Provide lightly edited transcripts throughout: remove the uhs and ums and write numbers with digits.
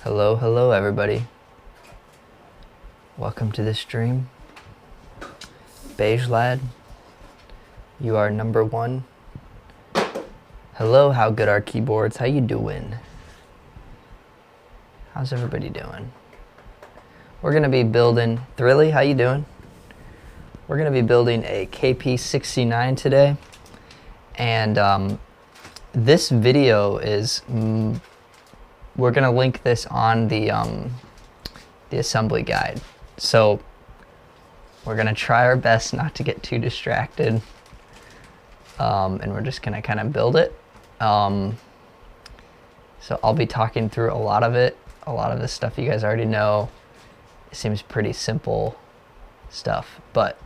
Hello everybody. Welcome to the stream. Beige Lad, you are number one. Hello, how good are keyboards? How you doing? How's everybody doing? We're gonna be building, Thrilly, how you doing? We're gonna be building a KP69 today. And this video is, we're gonna link this on the assembly guide. So we're gonna try our best not to get too distracted, and we're just gonna kind of build it. So I'll be talking through a lot of it. A lot of this stuff you guys already know. It seems pretty simple stuff, but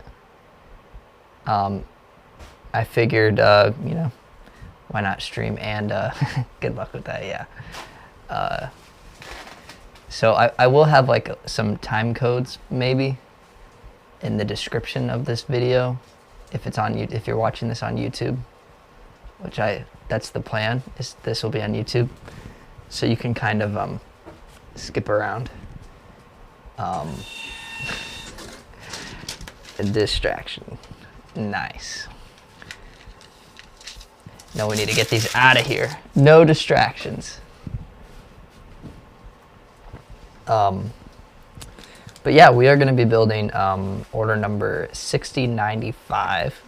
I figured, you know, why not stream and good luck with that, yeah. So I will have like some time codes maybe in the description of this video if it's on if you're watching this on YouTube, which that's the plan, is this will be on YouTube, so you can kind of skip around. A distraction. Nice. No, we need to get these out of here. No distractions. But yeah, we are going to be building order number 6095.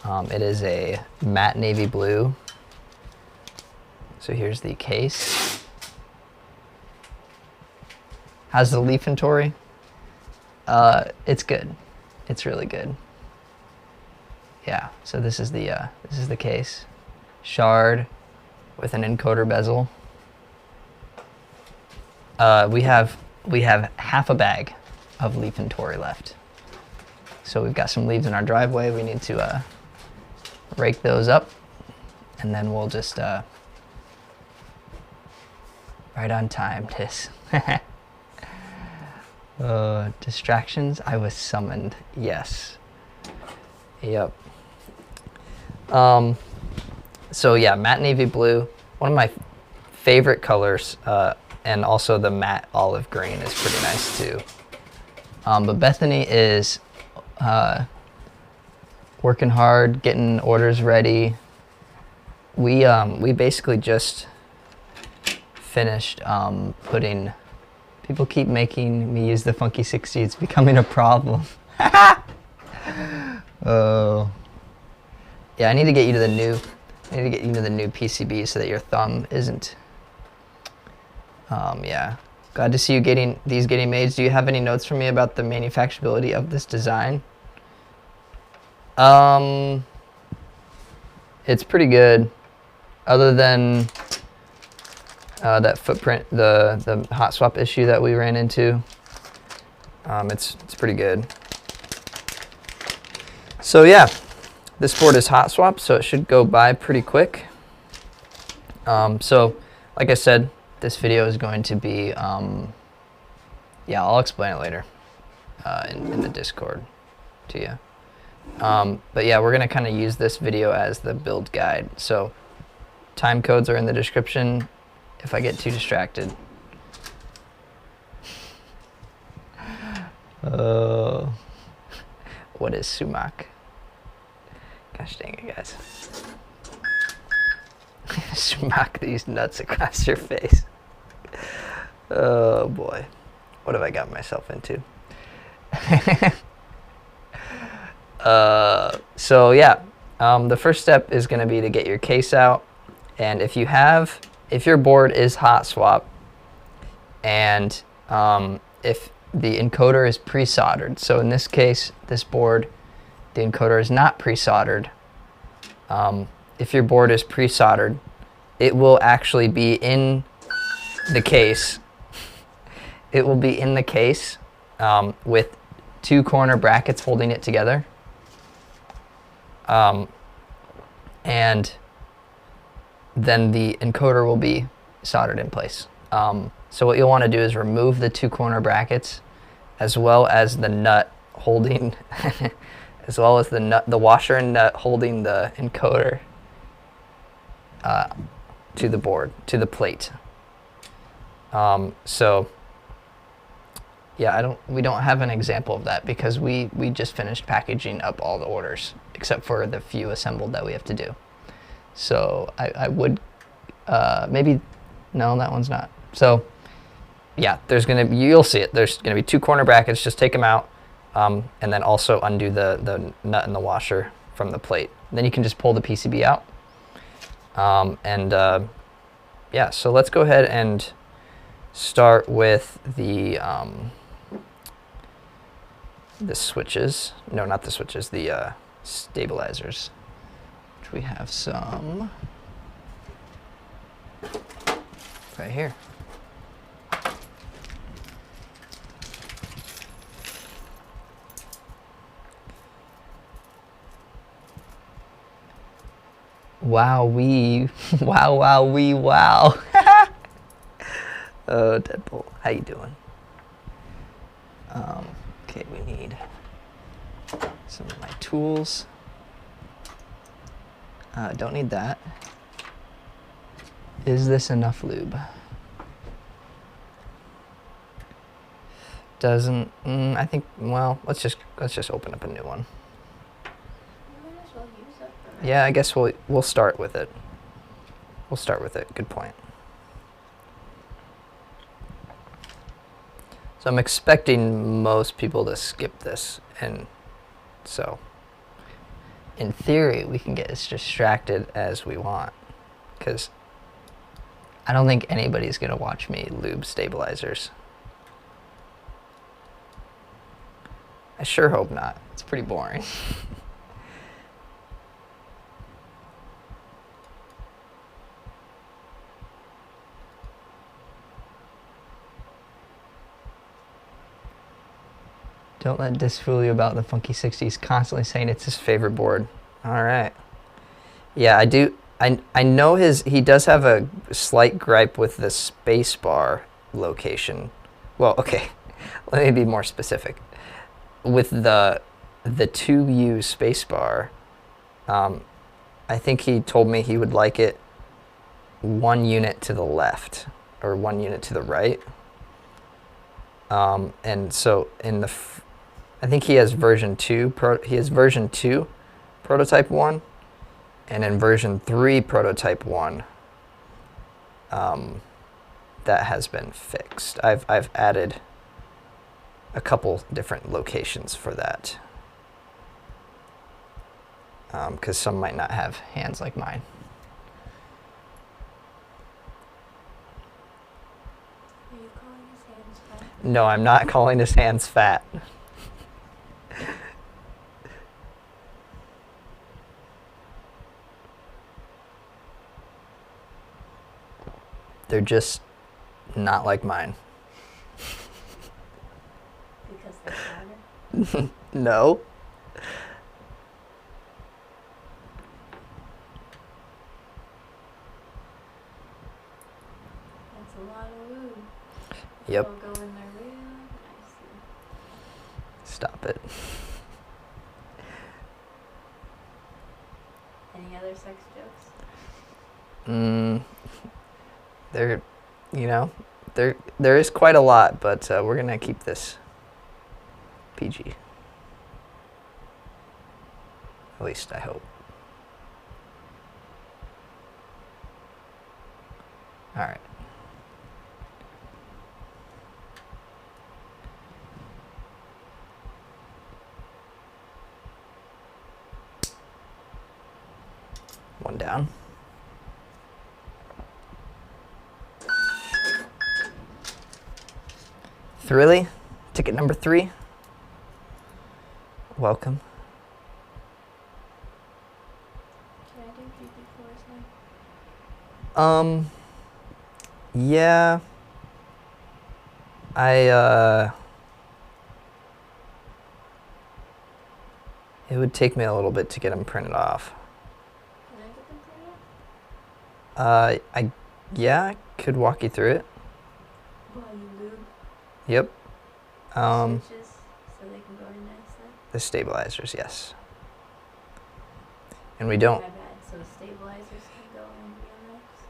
It is a matte navy blue. So here's the case. How's the leaf inventory? It's good. It's really good. Yeah. So this is the case. Shard with an encoder bezel. We have half a bag of leaf inventory left. So we've got some leaves in our driveway. We need to rake those up, and then we'll just right on time, Tis. Distractions. I was summoned. Yes. Yep. So yeah, matte navy blue. One of my favorite colors. And also the matte olive green is pretty nice too. But Bethany is working hard, getting orders ready. We basically just finished putting. People keep making me use the funky 60. It's becoming a problem. Oh. Yeah, I need to get you to the new. I need to get you to the new PCB so that your thumb isn't. Yeah, glad to see you getting made. Do you have any notes for me about the manufacturability of this design? It's pretty good, other than that footprint, the hot swap issue that we ran into. It's pretty good. So yeah, this board is hot swap, so it should go by pretty quick. So like I said, this video is going to be, yeah, I'll explain it later in the Discord to you. But yeah, we're going to kind of use this video as the build guide. So time codes are in the description if I get too distracted. What is sumac? Gosh dang it, guys. Smack these nuts across your face. Oh boy, what have I got myself into? So yeah, the first step is going to be to get your case out, and if your board is hot swap, and if the encoder is pre-soldered, so in this case, this board, the encoder is not pre-soldered. If your board is pre-soldered, it will actually be in the case. It will be in the case with two corner brackets holding it together. And then the encoder will be soldered in place. So what you'll want to do is remove the two corner brackets, as well as the nut holding, as well as the washer and nut holding the encoder to the board, to the plate. So yeah, we don't have an example of that because we just finished packaging up all the orders except for the few assembled that we have to do. So I would maybe, no, that one's not. So yeah, you'll see it. There's gonna be 2 corner brackets. Just take them out, and then also undo the nut and the washer from the plate. Then you can just pull the PCB out. Yeah, so let's go ahead and start with the switches. No, not the switches. The stabilizers, which we have some right here. Wow, wow. Oh, Deadpool, how you doing? Okay, we need some of my tools. Don't need that. Is this enough lube? Doesn't. I think. Well, let's just open up a new one. Yeah, I guess we'll start with it. We'll start with it. Good point. So I'm expecting most people to skip this, and so in theory we can get as distracted as we want, because I don't think anybody's gonna watch me lube stabilizers. I sure hope not. It's pretty boring. Don't let Dis fool you about the Funky 60s, constantly saying it's his favorite board. All right. Yeah, I do. I know he does have a slight gripe with the spacebar location. Well, okay, let me be more specific. With the 2U spacebar, I think he told me he would like it 1 unit to the left or 1 unit to the right. And so in I think he has version 2. He has version 2, prototype 1, and in version 3, prototype 1, that has been fixed. I've added a couple different locations for that, because some might not have hands like mine. Are you calling his hands fat? No, I'm not calling his hands fat. They're just not like mine. Because they're fatter? No. That's a lot of lube. Yep. It'll go in there real nicely. Stop it. Any other sex jokes? There is quite a lot, but we're gonna keep this PG. At least I hope. All right. One down. Thrilly, ticket number 3. Welcome. Can I do GP4s now? Yeah. It would take me a little bit to get them printed off. Can I get them printed off? Yeah, I could walk you through it. While you lube Yep. switches so they can go in nicely? The stabilizers, yes. And we don't. My bad. So the stabilizers can go in real nice?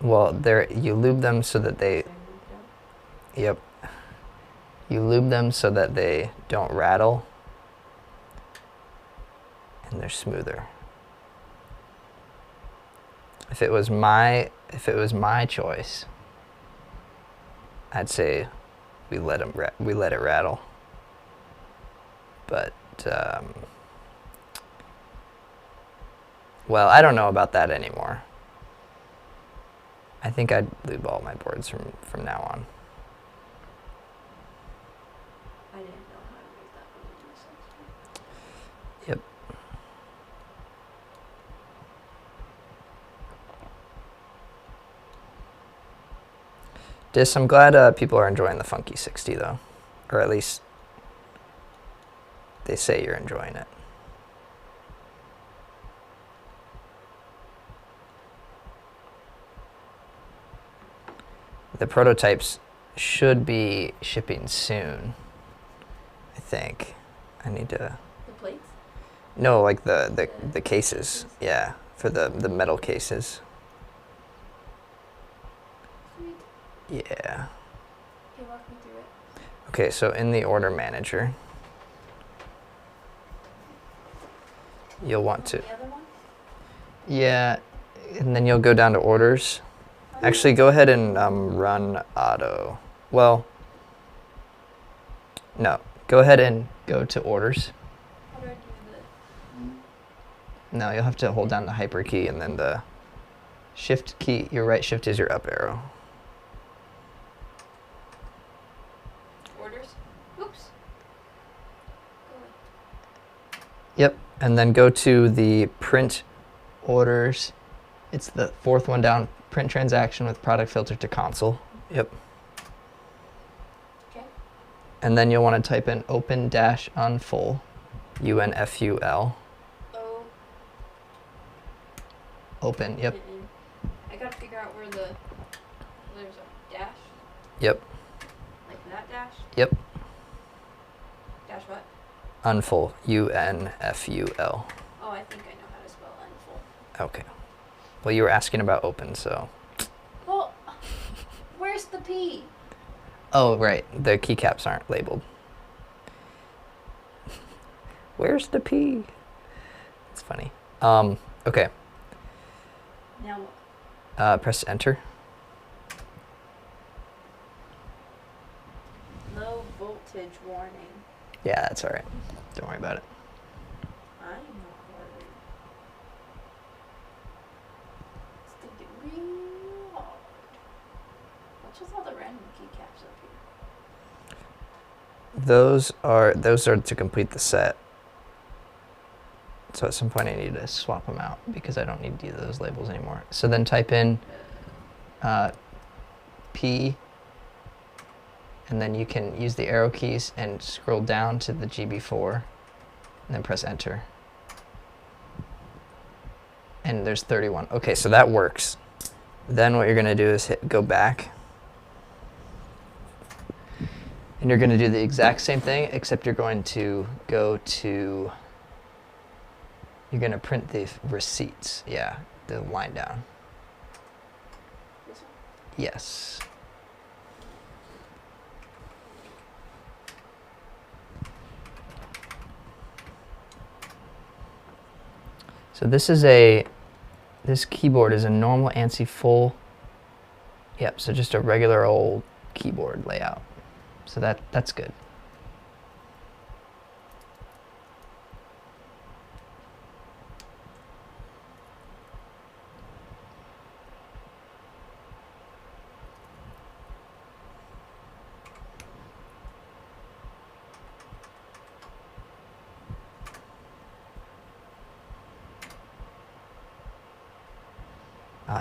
Well, you lube them so that they. So I lubed up? Yep. You lube them so that they don't rattle and they're smoother. If it was my choice, I'd say we let it rattle. But well, I don't know about that anymore. I think I'd lube all my boards from now on. I didn't know how to make that really do sense. Yep. Dis, I'm glad people are enjoying the Funky 60 though, or at least they say you're enjoying it. The prototypes should be shipping soon, I think. I need to... The plates? No, like the cases. Yeah, for the metal cases. Sweet. Yeah. Okay, walk me through it. Okay, so in the order manager, you'll want to... The other one? Yeah, and then you'll go down to orders. Actually, go ahead and run auto. Well, no. Go ahead and go to orders. How do I do No, you'll have to hold down the hyper key and then the shift key. Your right shift is your up arrow. orders? Oops. Go away. Yep, and then go to the print orders. It's the fourth one down. Print transaction with product filter to console. Yep. Okay. And then you'll want to type in open-unfull, UNFUL. Oh. Open, yep. I gotta figure out where there's a dash. Yep, Like that dash? yep. Dash what? Unfull, UNFUL. Oh, I think I know how to spell unfull. Okay. Well, you were asking about open, so. Well, where's the P? Oh, right. The keycaps aren't labeled. Where's the P? It's funny. Okay. Now what? Press enter. Low voltage warning. Yeah, that's all right. Don't worry about it. I'm not worried. It's thinking real hard. What's with all the random keycaps up here? Those are to complete the set. So at some point I need to swap them out because I don't need either of those labels anymore. So then type in P, and then you can use the arrow keys and scroll down to the GB4 and then press enter. And there's 31. Okay, so that works. Then what you're gonna do is go back. And you're gonna do the exact same thing, except you're going to go to, you're gonna print the receipts. Yeah, the line down. This one? Yes. So this keyboard is a normal ANSI full. Yep, so just a regular old keyboard layout. So that's good.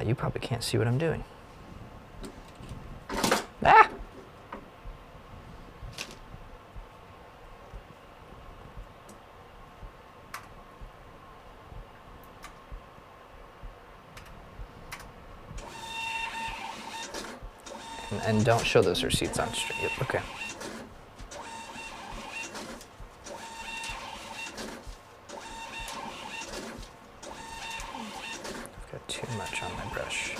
You probably can't see what I'm doing. Ah! And don't show those receipts on stream. Yep, okay. I've got too much on my brush.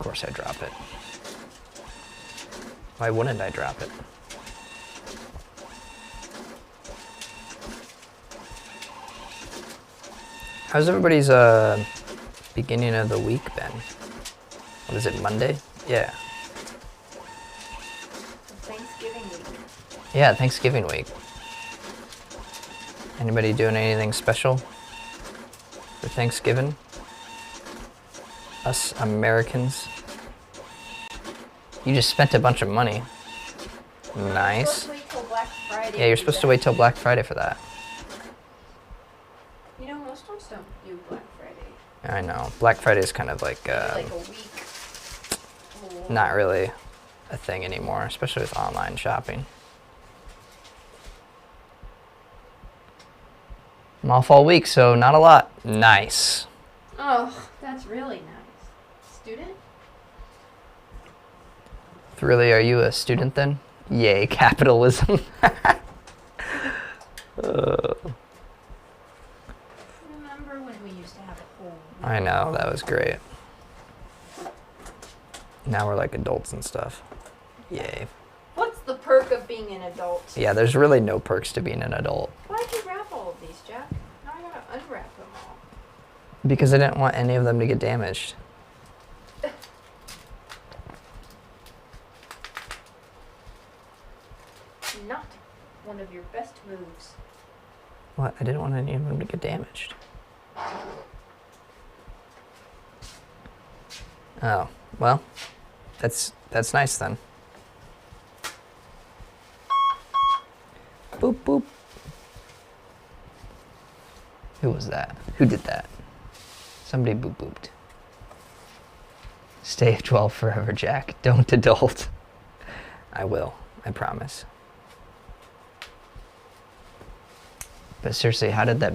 course I drop it. Why wouldn't I drop it? How's everybody's beginning of the week been? What is it, Monday? Yeah. Thanksgiving week. Yeah, Thanksgiving week. Anybody doing anything special for Thanksgiving? Us Americans. You just spent a bunch of money. Nice. You're supposed to wait till Black Friday. Yeah, you're supposed to wait till Black Friday for that. You know, most stores don't do Black Friday. I know. Black Friday is kind of like Like a week. Oh. not really a thing anymore, especially with online shopping. I'm off all week, so not a lot. Nice. Oh, that's really nice. Student? Really, are you a student then? Yay, capitalism. Remember when we used to have a whole week? I know, that was great. Now we're like adults and stuff. Yay. What's the perk of being an adult? Yeah, there's really no perks to being an adult. Why'd you wrap all of these, Jack? Now I gotta unwrap them all. Because I didn't want any of them to get damaged. Not one of your best moves. What? I didn't want any of them to get damaged. Oh, well, that's nice then. Boop, boop. Who was that? Who did that? Somebody boop booped. Stay 12 forever, Jack. Don't adult. I will. I promise. But seriously, how did that...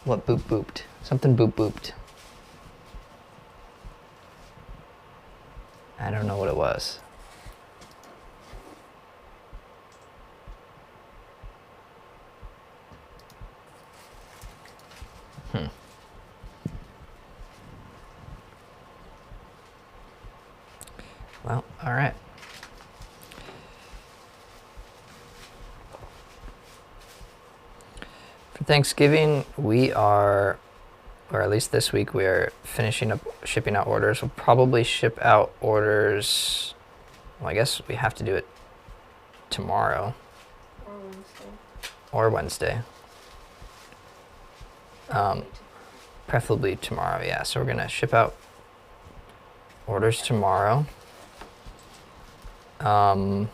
What boop booped? Something boop booped. I don't know what it was. Well, all right. For Thanksgiving, we are, or at least this week, we are finishing up shipping out orders. We'll probably ship out orders, well, I guess we have to do it tomorrow. Or Wednesday. Or Wednesday. Probably tomorrow. Preferably tomorrow, yeah. So we're gonna ship out orders tomorrow. Oh,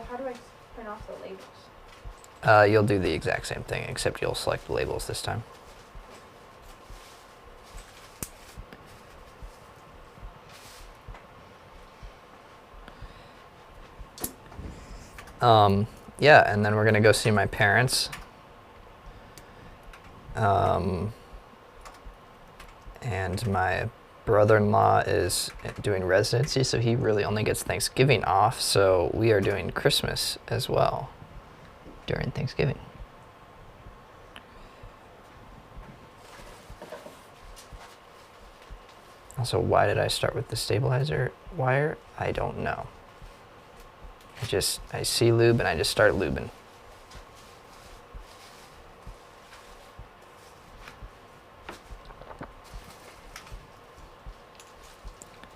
how do I print off the labels? You'll do the exact same thing, except you'll select the labels this time. Yeah, and then we're gonna go see my parents. And my brother-in-law is doing residency, so he really only gets Thanksgiving off, so we are doing Christmas as well during Thanksgiving. Also, why did I start with the stabilizer wire? I don't know. I see lube and I just start lubing.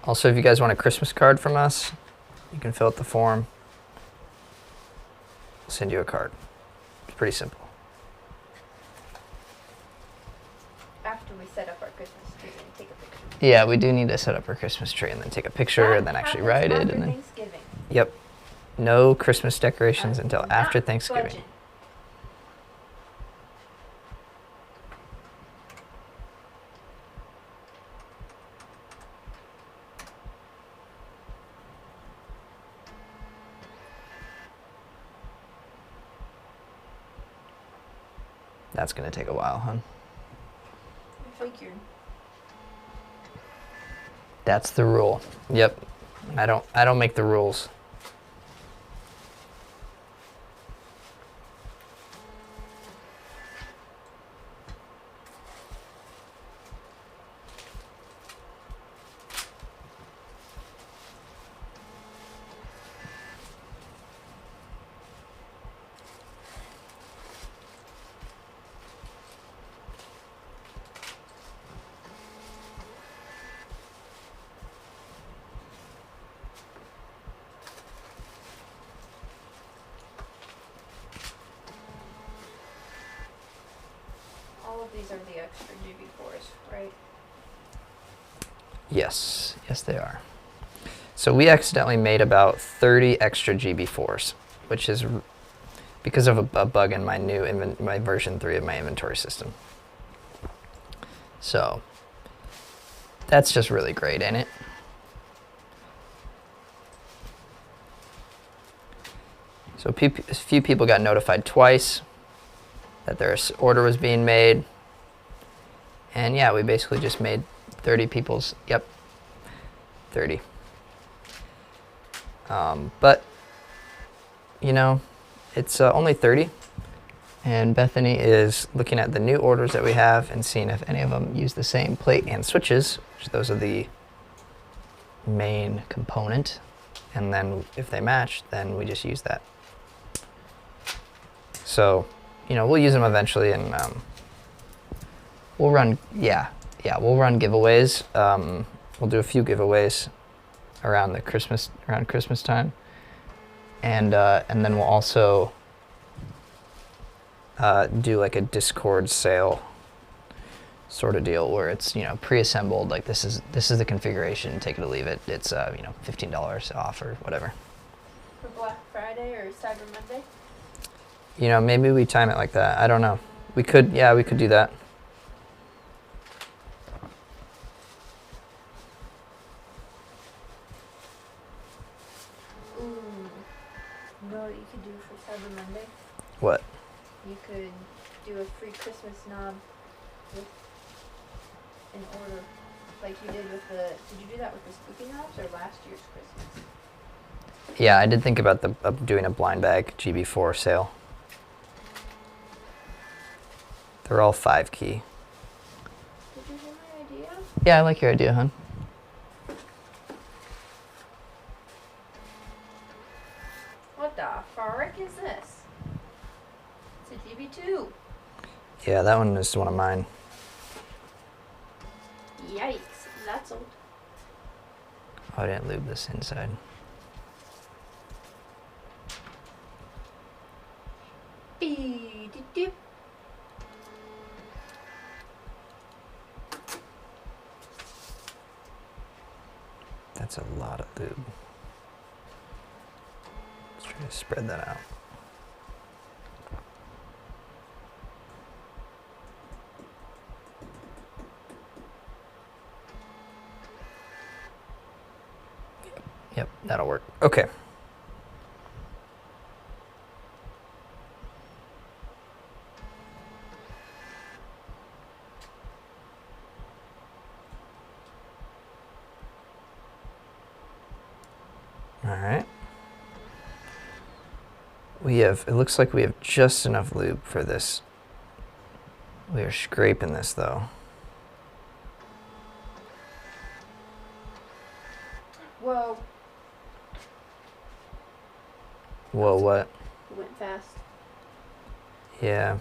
Also, if you guys want a Christmas card from us, you can fill out the form. We'll send you a card. It's pretty simple. After we set up our Christmas tree and take a picture. Yeah, we do need to set up our Christmas tree and then take a picture and then actually write it. And then, Thanksgiving. yep. No Christmas decorations until after Not Thanksgiving. budging. That's gonna take a while, huh? I figured. That's the rule. Yep. I don't make the rules. of these are the extra GB4s, right? Yes, yes they are. So we accidentally made about 30 extra GB4s, which is because of a bug in my my version 3 of my inventory system. So that's just really great, ain't it? So a few people got notified twice that their order was being made. And yeah, we basically just made 30 people's, yep, 30. But, you know, it's only 30. And Bethany is looking at the new orders that we have and seeing if any of them use the same plate and switches, which those are the main component. And then if they match, then we just use that. So, you know, we'll use them eventually, and we'll run, we'll run giveaways. We'll do a few giveaways around Christmas time, and then we'll also do like a Discord sale sort of deal where it's, you know, pre-assembled. Like this is the configuration. Take it or leave it. It's you know, $15 off or whatever. For Black Friday or Cyber Monday? You know, maybe we time it like that. I don't know. We could do that. Ooh. You know what you could do for Cyber Monday? What? You could do a free Christmas knob with an order, like you did with the. Did you do that with the spooky knobs or last year's Christmas? Yeah, I did think about doing a blind bag GB4 sale. They're all 5 key. Did you hear my idea? Yeah, I like your idea, hon. What the frick is this? It's a GB2. Yeah, that one is one of mine. Yikes, that's old. Oh, I didn't lube this inside. Beep-de-doop. That's a lot of lube. Let's try to spread that out. Yep, that'll work. Okay. All right. It looks like we have just enough lube for this. We are scraping this though. Whoa. Whoa, what? It went fast. Yeah.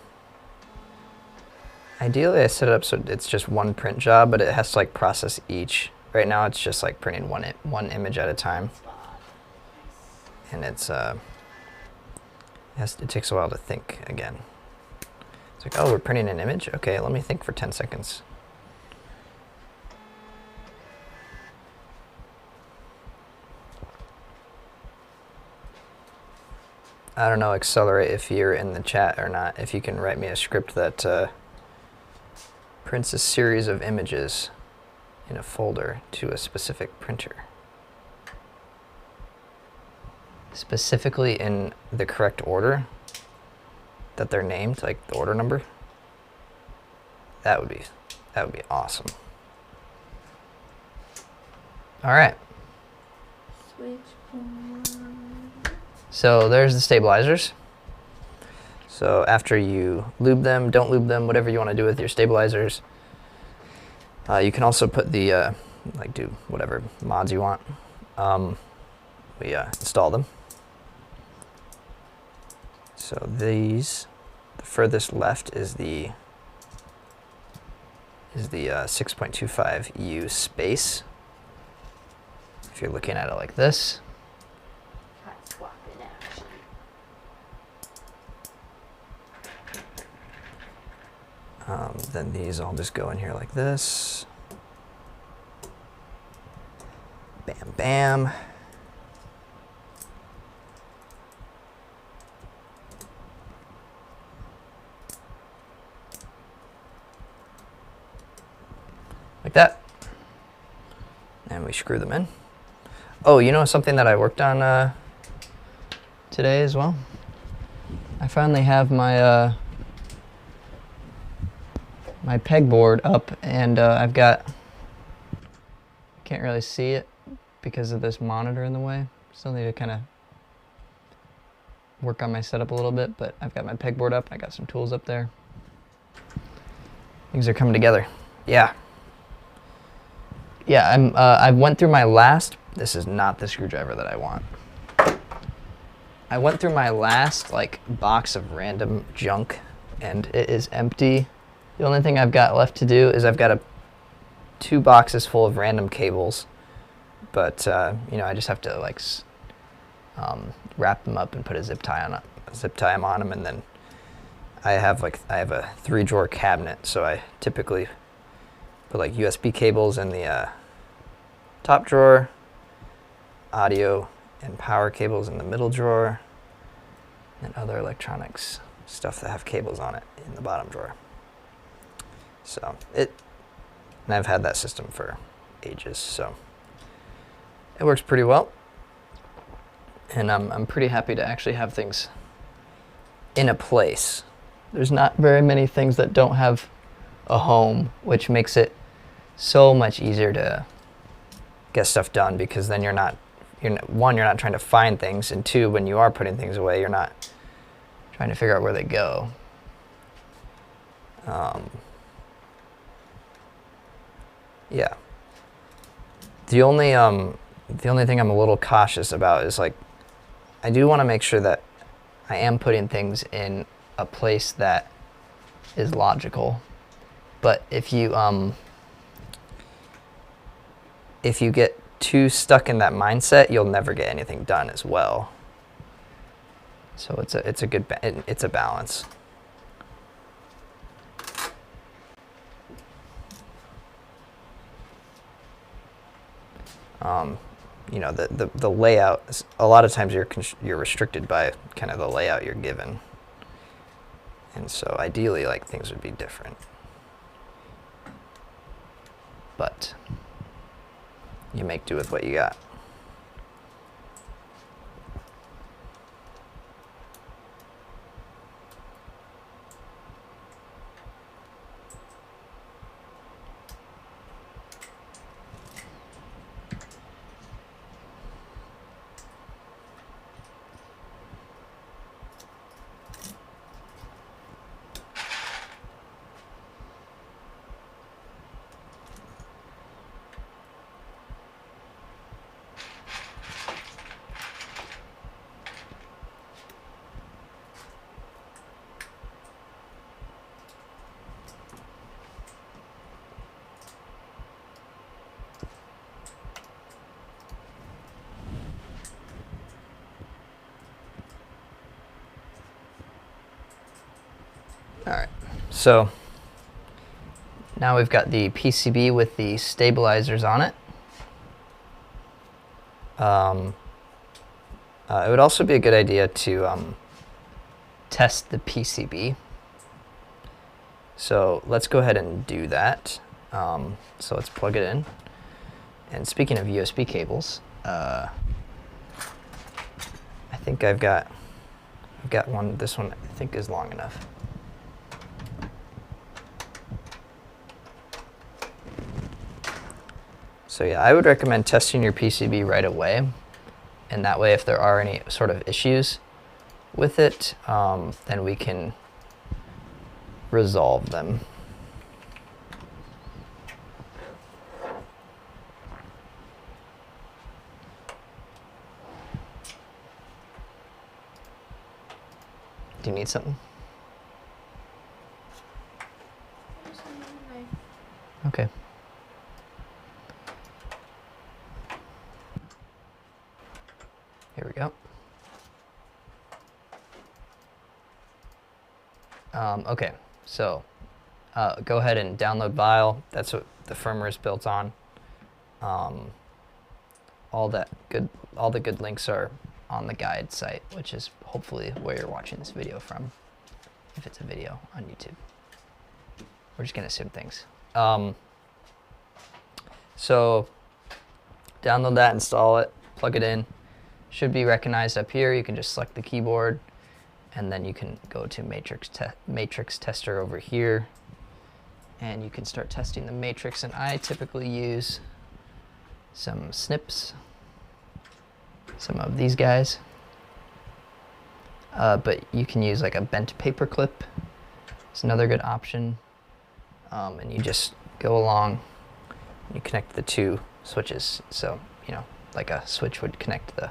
Ideally I set it up so it's just one print job, but it has to like process each. Right now it's just like printing one image at a time. And it's it takes a while to think again. It's like, oh, we're printing an image? Okay, let me think for 10 seconds. I don't know, Accelerate, if you're in the chat or not, if you can write me a script that prints a series of images in a folder to a specific printer. Specifically in the correct order that they're named, like the order number. That would be awesome. All right. So there's the stabilizers. So after you lube them, don't lube them, whatever you want to do with your stabilizers. You can also put the, like do whatever mods you want. We install them. So these, the furthest left is the 6.25U space. If you're looking at it like this. Hot swap in action. Then these all just go in here like this. Bam, bam. Like that. And we screw them in. Oh, you know something that I worked on today as well? I finally have my my pegboard up, and I've got, can't really see it because of this monitor in the way. Still need to kind of work on my setup a little bit, but I've got my pegboard up. I got some tools up there. Things are coming together. Yeah. Yeah, I went through my last, this is not the screwdriver that I want. I went through my last like box of random junk, and it is empty. The only thing I've got left to do is I've got 2 boxes full of random cables, but you know, I just have to like wrap them up and put a zip tie them on them, and then I have a 3-drawer cabinet, so I typically put like USB cables in the top drawer, audio and power cables in the middle drawer, and other electronics stuff that have cables on it in the bottom drawer. So and I've had that system for ages, so it works pretty well. And I'm pretty happy to actually have things in a place. There's not very many things that don't have a home, which makes it so much easier to get stuff done, because then you're not trying to find things, and 2, when you are putting things away, you're not trying to figure out where they go. Yeah. The only thing I'm a little cautious about is, like, I do want to make sure that I am putting things in a place that is logical. But if you get too stuck in that mindset, you'll never get anything done as well. So it's a good it's a balance. You know, the layout, a lot of times you're restricted by kind of the layout you're given, and so ideally, like, things would be different, but you make do with what you got. All right, so now we've got the PCB with the stabilizers on it. It would also be a good idea to test the PCB. So let's go ahead and do that. So let's plug it in. And speaking of USB cables, I think I've got one. This one I think is long enough. So yeah, I would recommend testing your PCB right away, and that way if there are any sort of issues with it, then we can resolve them. Do you need something? Okay. Here we go. Okay, so go ahead and download Vile. That's what the firmware is built on. All the good links are on the guide site, which is hopefully where you're watching this video from, if it's a video on YouTube. We're just gonna assume things. So download that, install it, plug it in. Should be recognized up here. You can just select the keyboard, and then you can go to matrix tester over here, and you can start testing the matrix. And I typically use some snips, some of these guys, but you can use like a bent paper clip. It's another good option. And you just go along, and you connect the two switches. So, you know, like a switch would connect the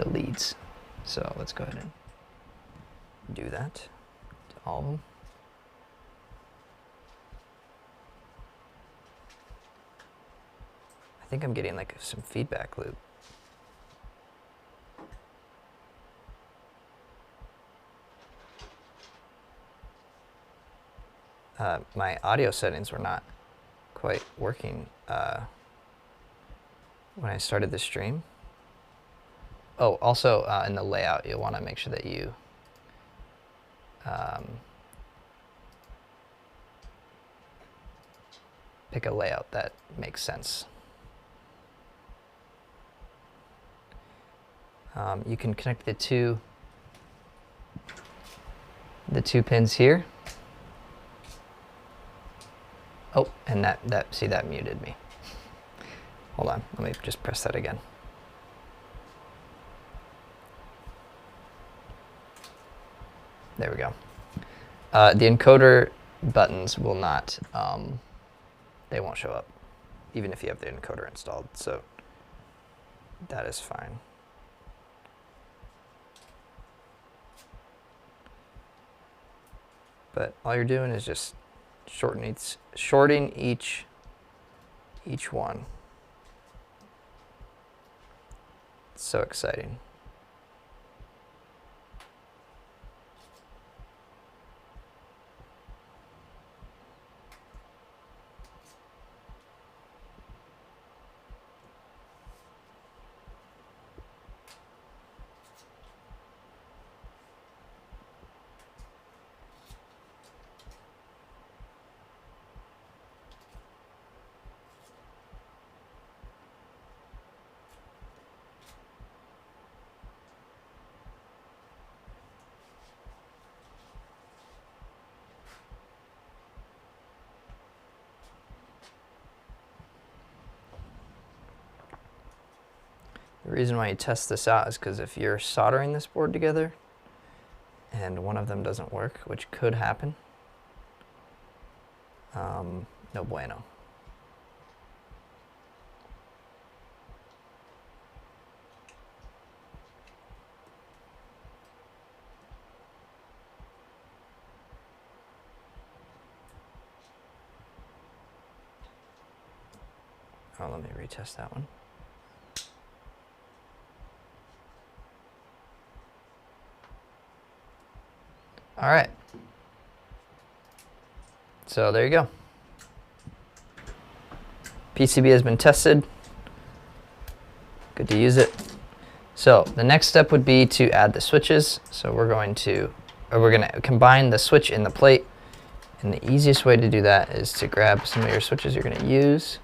leads. So let's go ahead and do that to all of them. I think I'm getting like some feedback loop. My audio settings were not quite working when I started the stream. Oh, also in the layout, you'll want to make sure that you pick a layout that makes sense. You can connect the two pins here. Oh, and that muted me. Hold on, let me just press that again. There we go. The encoder buttons will not, they won't show up, even if you have the encoder installed, so that is fine. But all you're doing is just shorting each one. It's so exciting. The reason why you test this out is because if you're soldering this board together and one of them doesn't work, which could happen, no bueno. Oh, let me retest that one. All right. So there you go. PCB has been tested. Good to use it. So the next step would be to add the switches. So we're going to combine the switch in the plate. And the easiest way to do that is to grab some of your switches you're going to use.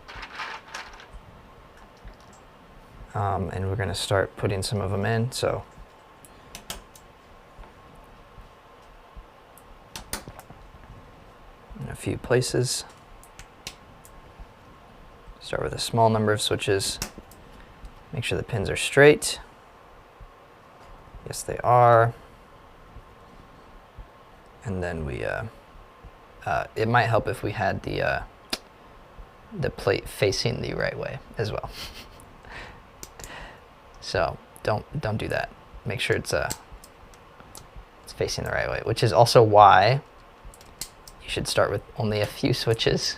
And we're going to start putting some of them in. So in a few places. Start with a small number of switches. Make sure the pins are straight. Yes, they are. And then we, it might help if we had the plate facing the right way as well. So don't do that. Make sure it's facing the right way, which is also why you should start with only a few switches.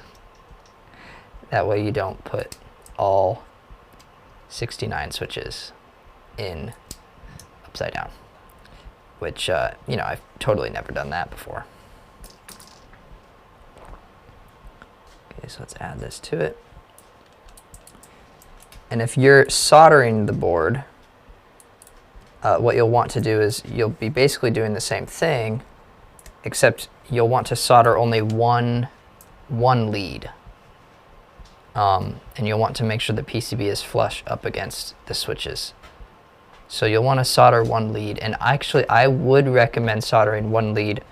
That way you don't put all 69 switches in upside down, which, you know, I've totally never done that before. Okay, so let's add this to it. And if you're soldering the board, what you'll want to do is you'll be basically doing the same thing, except you'll want to solder only one lead. And you'll want to make sure the PCB is flush up against the switches. So you'll want to solder one lead, and actually I would recommend soldering one lead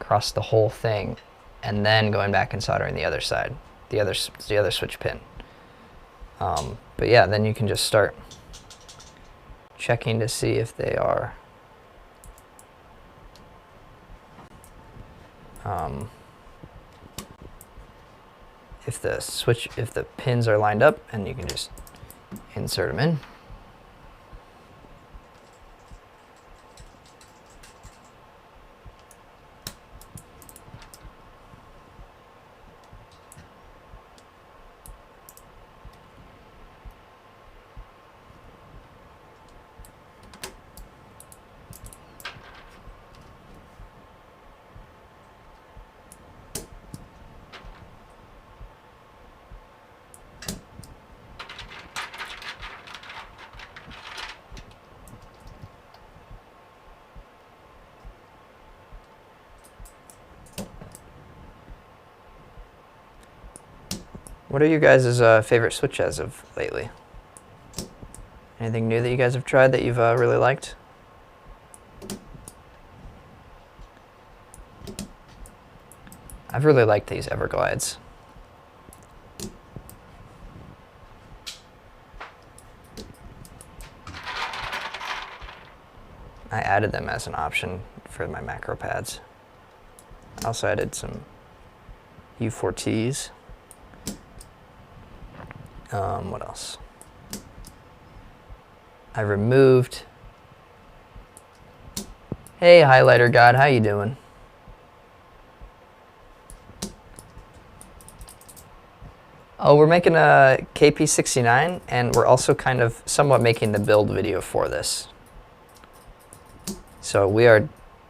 across the whole thing and then going back and soldering the other side, the other switch pin. But yeah, then you can just start checking to see if they are if the pins are lined up, and you can just insert them in. What are you guys' favorite switch as of lately? Anything new that you guys have tried that you've really liked? I've really liked these Everglides. I added them as an option for my macro pads. I also added some U4Ts. What else? I removed. Hey, Highlighter God, how you doing? Oh, we're making a KP69, and we're also kind of somewhat making the build video for this. So we are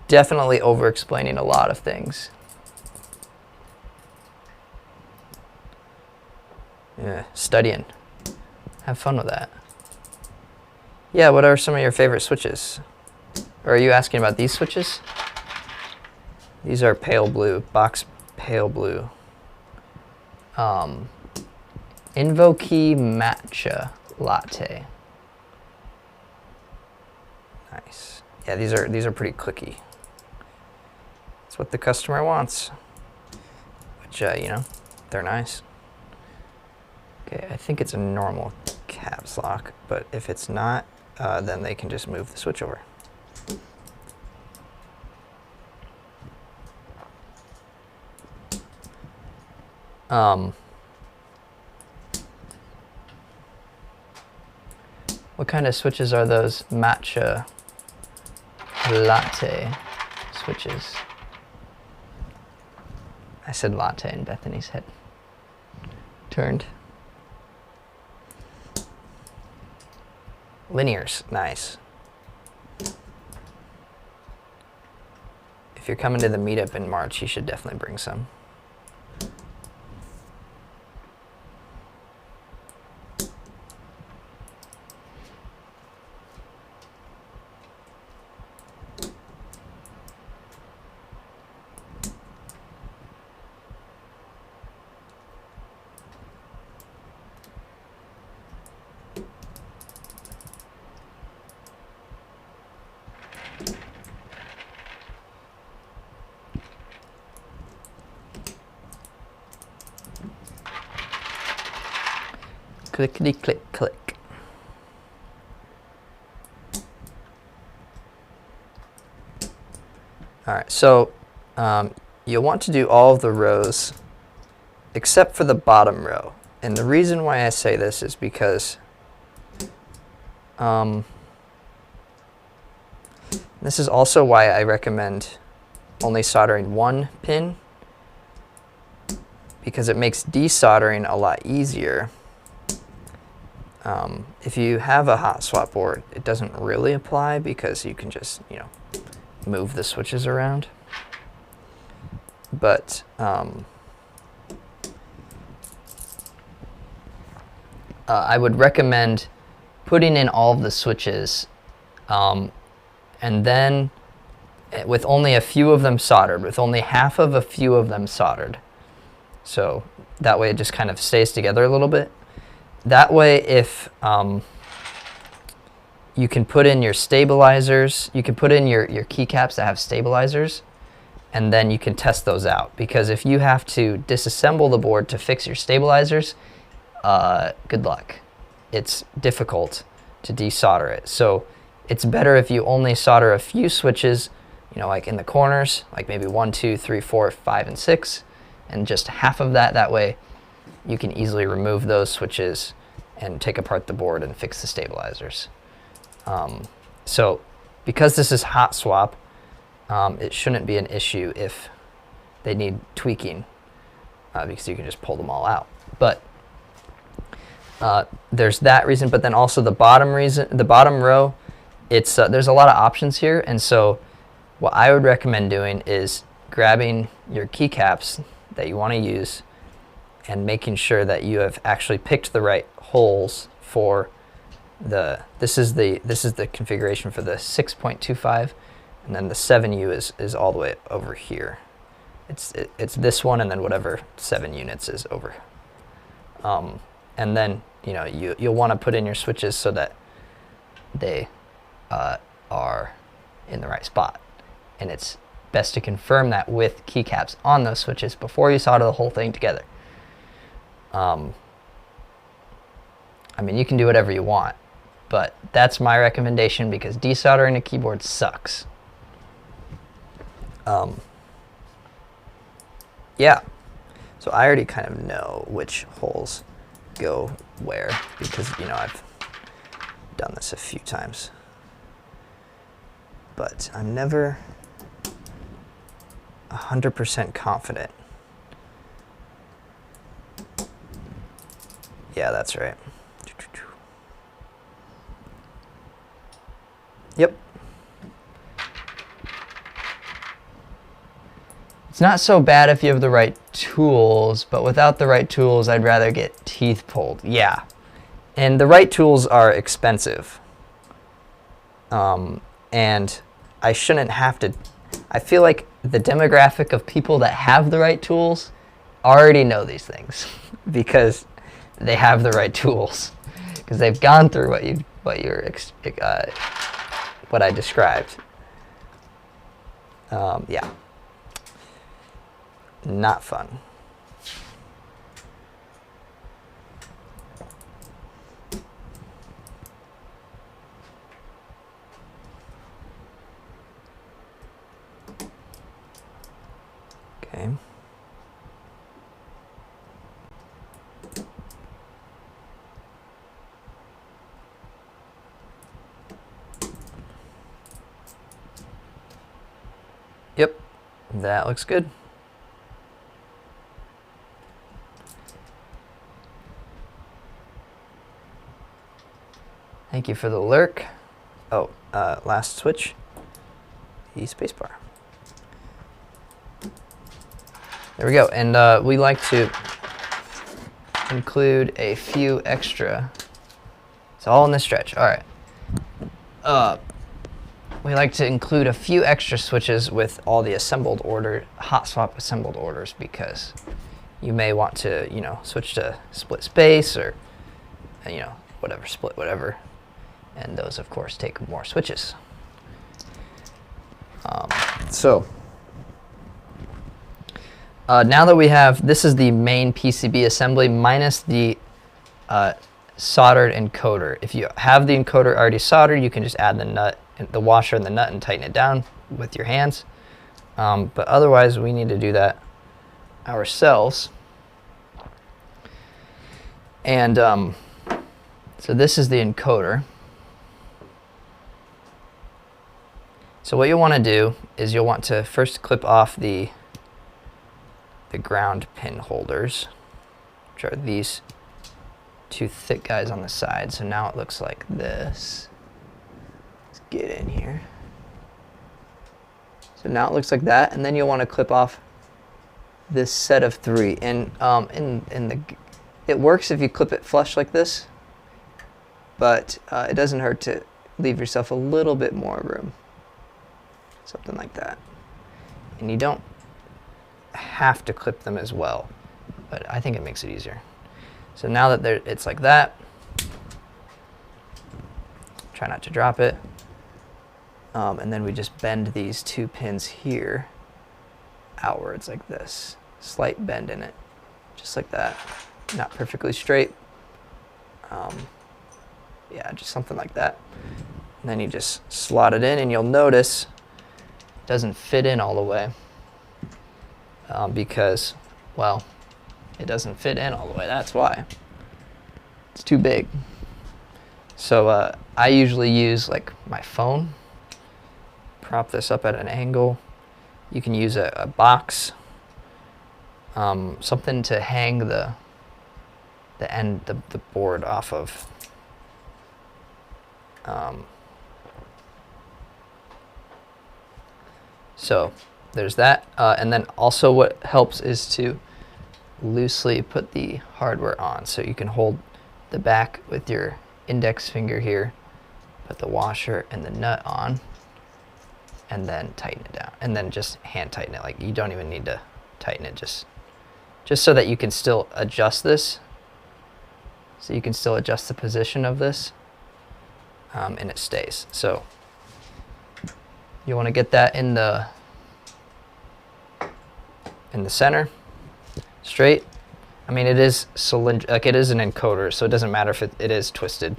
definitely over-explaining a lot of things. Yeah, studying. Have fun with that. Yeah, what are some of your favorite switches? Or are you asking about these switches? These are pale blue, box pale blue. Invoke Matcha Latte. Nice. Yeah, these are pretty clicky. That's what the customer wants. Which, you know, they're nice. Okay, I think it's a normal caps lock, but if it's not, then they can just move the switch over. What kind of switches are those matcha latte switches? I said latte and Bethany's head turned. Linears, nice. If you're coming to the meetup in March, you should definitely bring some. Clickety click click. All right, so you'll want to do all of the rows except for the bottom row. And the reason why I say this is because this is also why I recommend only soldering one pin, because it makes desoldering a lot easier. If you have a hot swap board, it doesn't really apply because you can just, you know, move the switches around. But I would recommend putting in all of the switches, and then with only a few of them soldered, with only half of a few of them soldered. So that way it just kind of stays together a little bit. That way, if you can put in your stabilizers, you can put in your keycaps that have stabilizers, and then you can test those out. Because if you have to disassemble the board to fix your stabilizers, good luck. It's difficult to desolder it. So it's better if you only solder a few switches, you know, like in the corners, like maybe 1, 2, 3, 4, 5, and 6, and just half of that. That way you can easily remove those switches and take apart the board and fix the stabilizers. So because this is hot swap, it shouldn't be an issue if they need tweaking, because you can just pull them all out. But there's that reason, but then also the bottom row, it's there's a lot of options here, and so what I would recommend doing is grabbing your keycaps that you want to use and making sure that you have actually picked the right holes for this is the configuration for the 6.25, and then the 7U is all the way over here. It's this one, and then whatever 7 units is over. And then you'll want to put in your switches so that they are in the right spot, and it's best to confirm that with keycaps on those switches before you solder the whole thing together. I mean, you can do whatever you want, but that's my recommendation because desoldering a keyboard sucks. Yeah, so I already kind of know which holes go where because I've done this a few times, but I'm never 100% confident. Yeah, that's right. Yep. It's not so bad if you have the right tools, but without the right tools, I'd rather get teeth pulled. Yeah. And the right tools are expensive. And I shouldn't have to. I feel like the demographic of people that have the right tools already know these things because they have the right tools, because they've gone through what I described. Yeah. Not fun. Okay. Yep, that looks good. Thank you for the lurk. Oh, last switch, the spacebar. There we go, and we like to include a few extra. It's all in this stretch. All right. We like to include a few extra switches with all the assembled hot swap assembled orders, because you may want to, switch to split space or, whatever, split whatever. And those, of course, take more switches. Now that we have, this is the main PCB assembly minus the soldered encoder. If you have the encoder already soldered, you can just add the nut, the washer and the nut, and tighten it down with your hands. But otherwise, we need to do that ourselves. And so this is the encoder. So what you'll want to do is you'll want to first clip off the ground pin holders, which are these two thick guys on the side. So now it looks like this. Let's get in here. So now it looks like that, and then you'll want to clip off this set of 3. And it works if you clip it flush like this, but it doesn't hurt to leave yourself a little bit more room. Something like that. And you don't have to clip them as well, but I think it makes it easier. So now that it's like that, try not to drop it. And then we just bend these 2 pins here outwards like this. Slight bend in it, just like that. Not perfectly straight. Yeah, just something like that. And then you just slot it in, and you'll notice it doesn't fit in all the way because, well, it doesn't fit in all the way. That's why. It's too big. So I usually use like my phone, prop this up at an angle. You can use a box, something to hang the board off of. So there's that, and then also what helps is to loosely put the hardware on. So you can hold the back with your index finger here, put the washer and the nut on, and then tighten it down, and then just hand tighten it. Like, you don't even need to tighten it, just so that you can still adjust this. So you can still adjust the position of this, and it stays. So you want to get that in the center, straight. I mean, it is like, it is an encoder, so it doesn't matter if it is twisted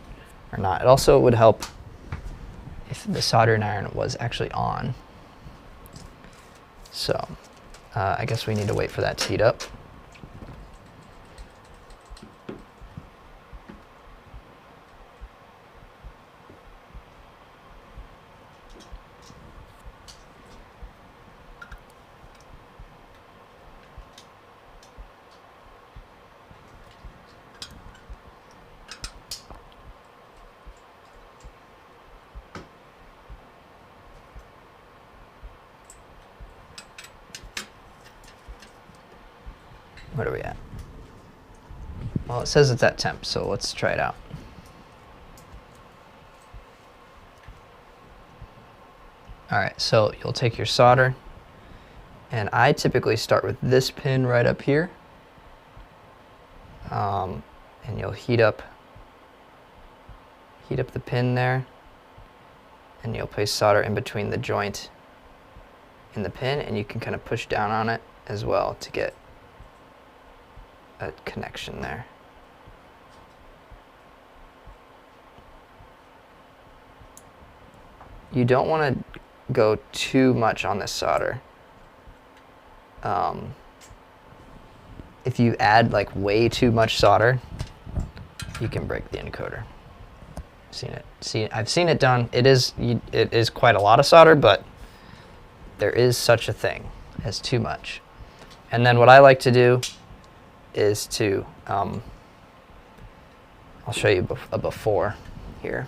or not. It also would help if the soldering iron was actually on. So I guess we need to wait for that to heat up. What are we at? Well, it says it's at temp, so let's try it out. All right, so you'll take your solder, and I typically start with this pin right up here, and you'll heat up the pin there, and you'll place solder in between the joint and the pin, and you can kind of push down on it as well to get a connection there. You don't want to go too much on this solder. If you add like way too much solder, you can break the encoder. I've seen it done. It is quite a lot of solder, but there is such a thing as too much. And then what I like to do is to, I'll show you a before here.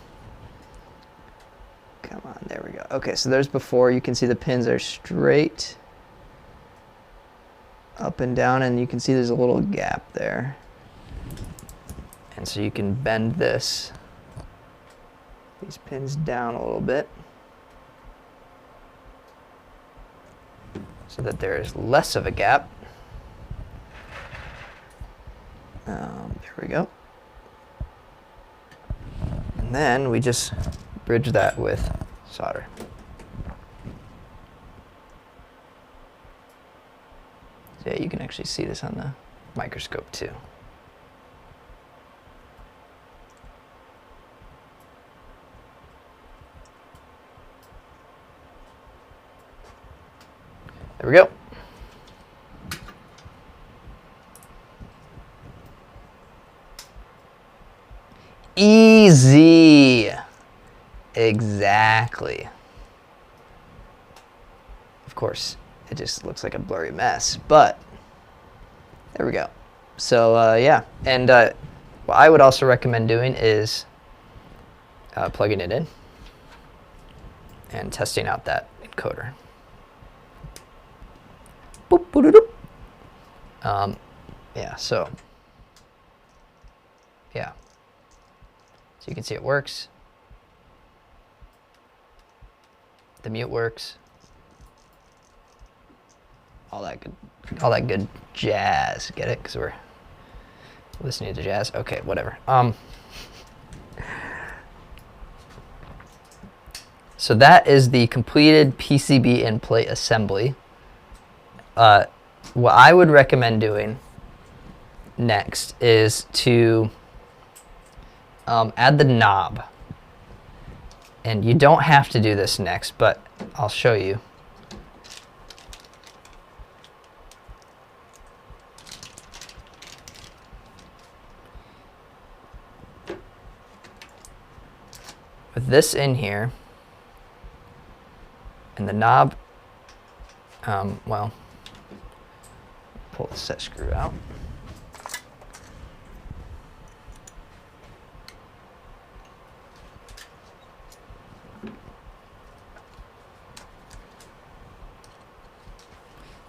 Come on, there we go. Okay, so there's before. You can see the pins are straight up and down, and you can see there's a little gap there. And so you can bend these pins down a little bit so that there is less of a gap. There we go. And then we just bridge that with solder. So yeah, you can actually see this on the microscope too. There we go. Easy. Exactly. Of course, it just looks like a blurry mess, but there we go. So yeah, and what I would also recommend doing is plugging it in and testing out that encoder. Boop, boop, yeah, so yeah. So you can see it works. The mute works. All that good jazz. Get it? Because we're listening to jazz. Okay, whatever. So that is the completed PCB and plate assembly. What I would recommend doing next is to add the knob. And you don't have to do this next, but I'll show you. With this in here, and the knob, well, pull the set screw out.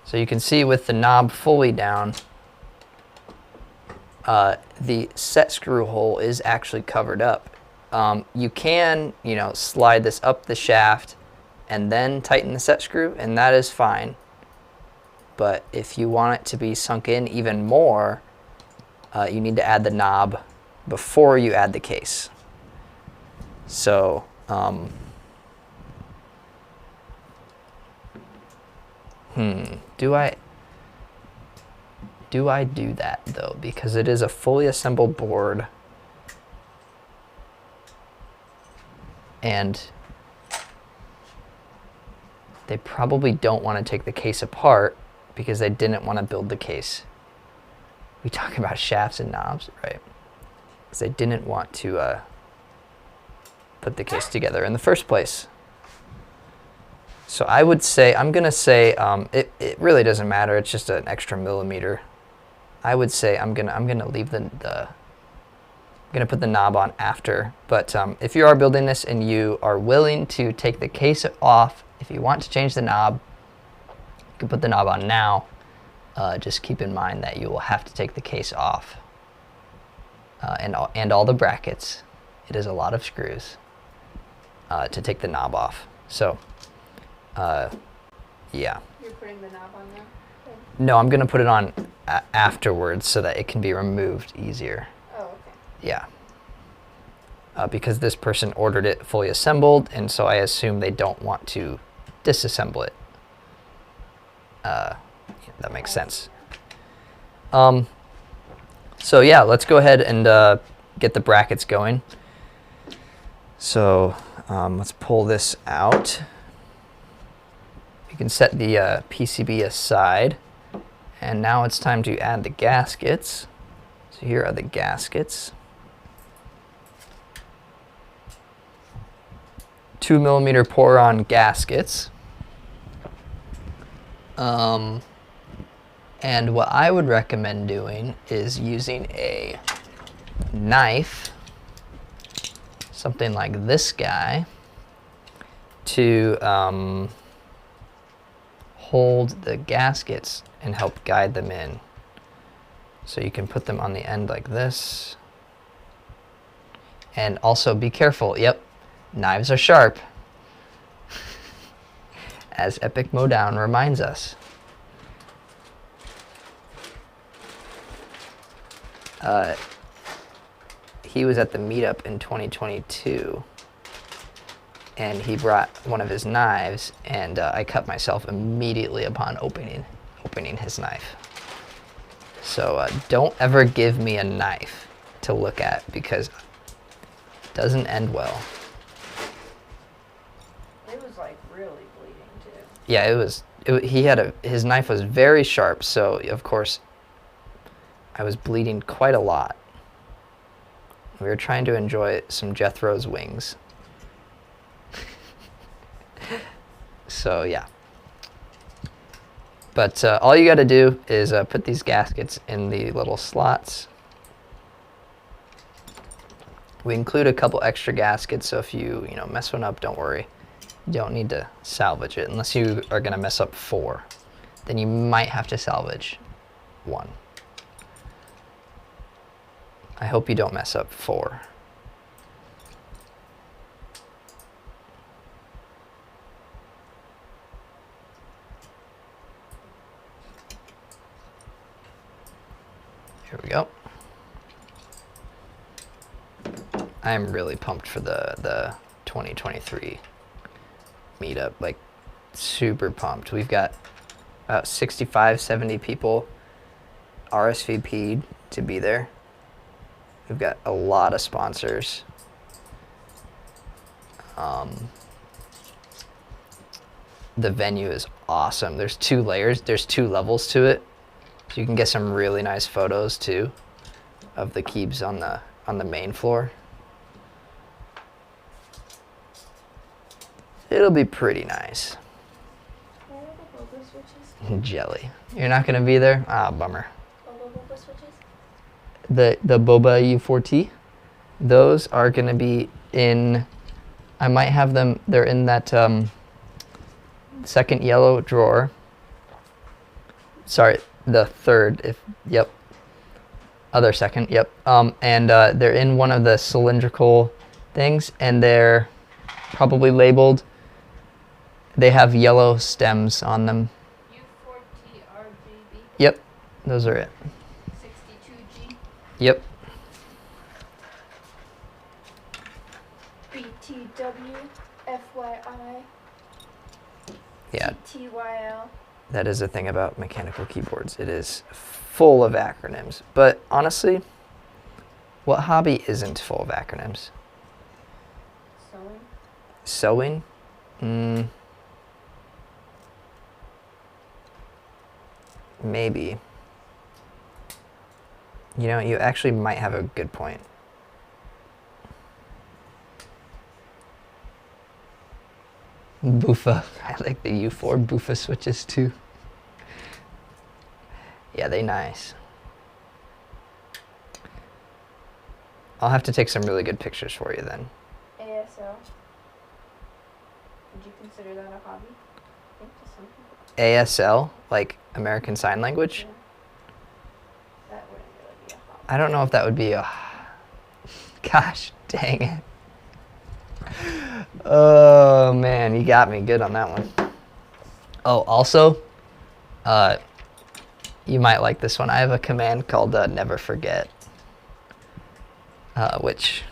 So you can see with the knob fully down, the set screw hole is actually covered up. You can, slide this up the shaft and then tighten the set screw, and that is fine. But if you want it to be sunk in even more, you need to add the knob before you add the case. So, do I do that though? Because it is a fully assembled board. And they probably don't want to take the case apart because they didn't want to build the case. We talk about shafts and knobs, right? Because they didn't want to put the case together in the first place. So I would say, I'm going to say, it really doesn't matter. It's just an extra millimeter. I would say I'm gonna leave I'm gonna put the knob on after. But if you are building this and you are willing to take the case off, if you want to change the knob, you can put the knob on now. Just keep in mind that you will have to take the case off and all the brackets. It is a lot of screws to take the knob off. So, yeah. You're putting the knob on now? Okay. No, I'm gonna put it on afterwards so that it can be removed easier. Oh, okay. Yeah. Because this person ordered it fully assembled, and so I assume they don't want to disassemble it. That makes sense. So yeah, let's go ahead and get the brackets going. So let's pull this out. You can set the PCB aside. And now it's time to add the gaskets. So here are the gaskets. 2 millimeter pour-on gaskets. And what I would recommend doing is using a knife, something like this guy, to hold the gaskets and help guide them in. So you can put them on the end like this. And also be careful, yep, knives are sharp, as Epic Modown reminds us. He was at the meetup in 2022, and he brought one of his knives, and I cut myself immediately upon opening his knife. So don't ever give me a knife to look at, because it doesn't end well. It was like really bleeding too. Yeah, his knife was very sharp, so of course I was bleeding quite a lot. We were trying to enjoy some Jethro's wings. So yeah. But all you got to do is put these gaskets in the little slots. We include a couple extra gaskets, so if you mess one up, don't worry. You don't need to salvage it unless you are going to mess up 4. Then you might have to salvage 1. I hope you don't mess up 4. Here we go. I am really pumped for the 2023 meetup, like super pumped. We've got about 65, 70 people RSVP'd to be there. We've got a lot of sponsors. The venue is awesome. There's 2 layers, there's 2 levels to it. So you can get some really nice photos too of the keeps on the main floor. It'll be pretty nice. Where are the boba switches? Jelly. You're not gonna be there? Ah, bummer. Boba switches? The boba U4T, those are gonna be in, I might have them, they're in that second yellow drawer. Sorry, the third, yep. Other second, yep. And they're in one of the cylindrical things, and they're probably labeled. They have yellow stems on them. U4T RGB? Yep, those are it. 62G? Yep. BTW? FYI? Yeah, TYL? that is the thing about mechanical keyboards. It is full of acronyms. But honestly, what hobby isn't full of acronyms? Sewing? Sewing? Maybe. You know, you actually might have a good point. Boofa. I like the U4 Boofa switches too. Yeah, they nice. I'll have to take some really good pictures for you then. ASL? Would you consider that a hobby? I think to some people. ASL, like American Sign Language? Yeah. That wouldn't really be a hobby. I don't know if that would be a... Gosh, dang it. Oh, man, you got me good on that one. Oh, also, you might like this one. I have a command called never forget, which...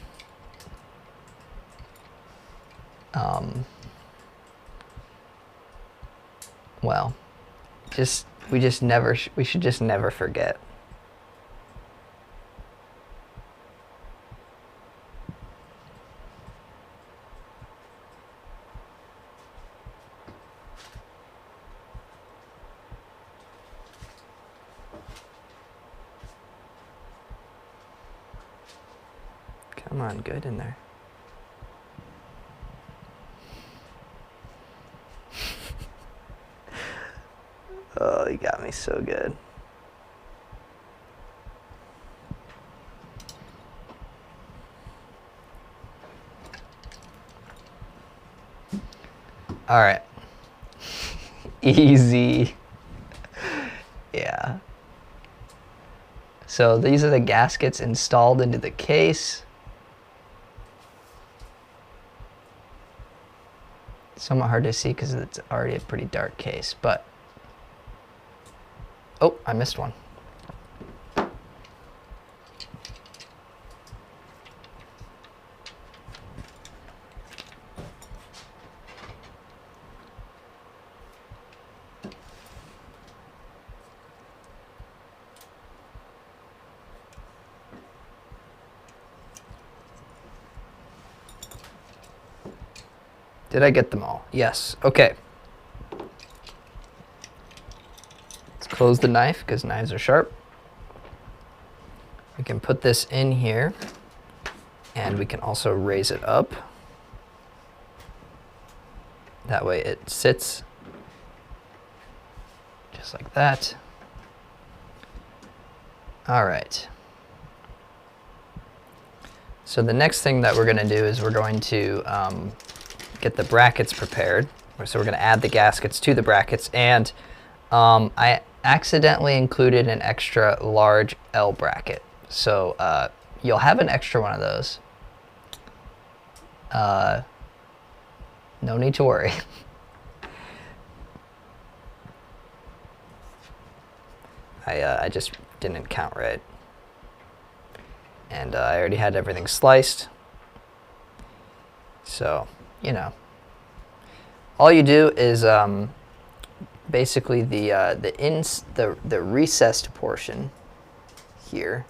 well, we should just never forget. Come on, good in there. Oh, you got me so good. All right. Easy. Yeah. So these are the gaskets installed into the case. Somewhat hard to see because it's already a pretty dark case, but... Oh, I missed one. Did I get them all? Yes. Okay. Let's close the knife because knives are sharp. We can put this in here and we can also raise it up. That way it sits just like that. All right. So the next thing that we're going to do is we're going to get the brackets prepared. So we're going to add the gaskets to the brackets, and I accidentally included an extra large L bracket. So you'll have an extra one of those. No need to worry. I just didn't count right. And I already had everything sliced. So, you know, all you do is basically the recessed portion here,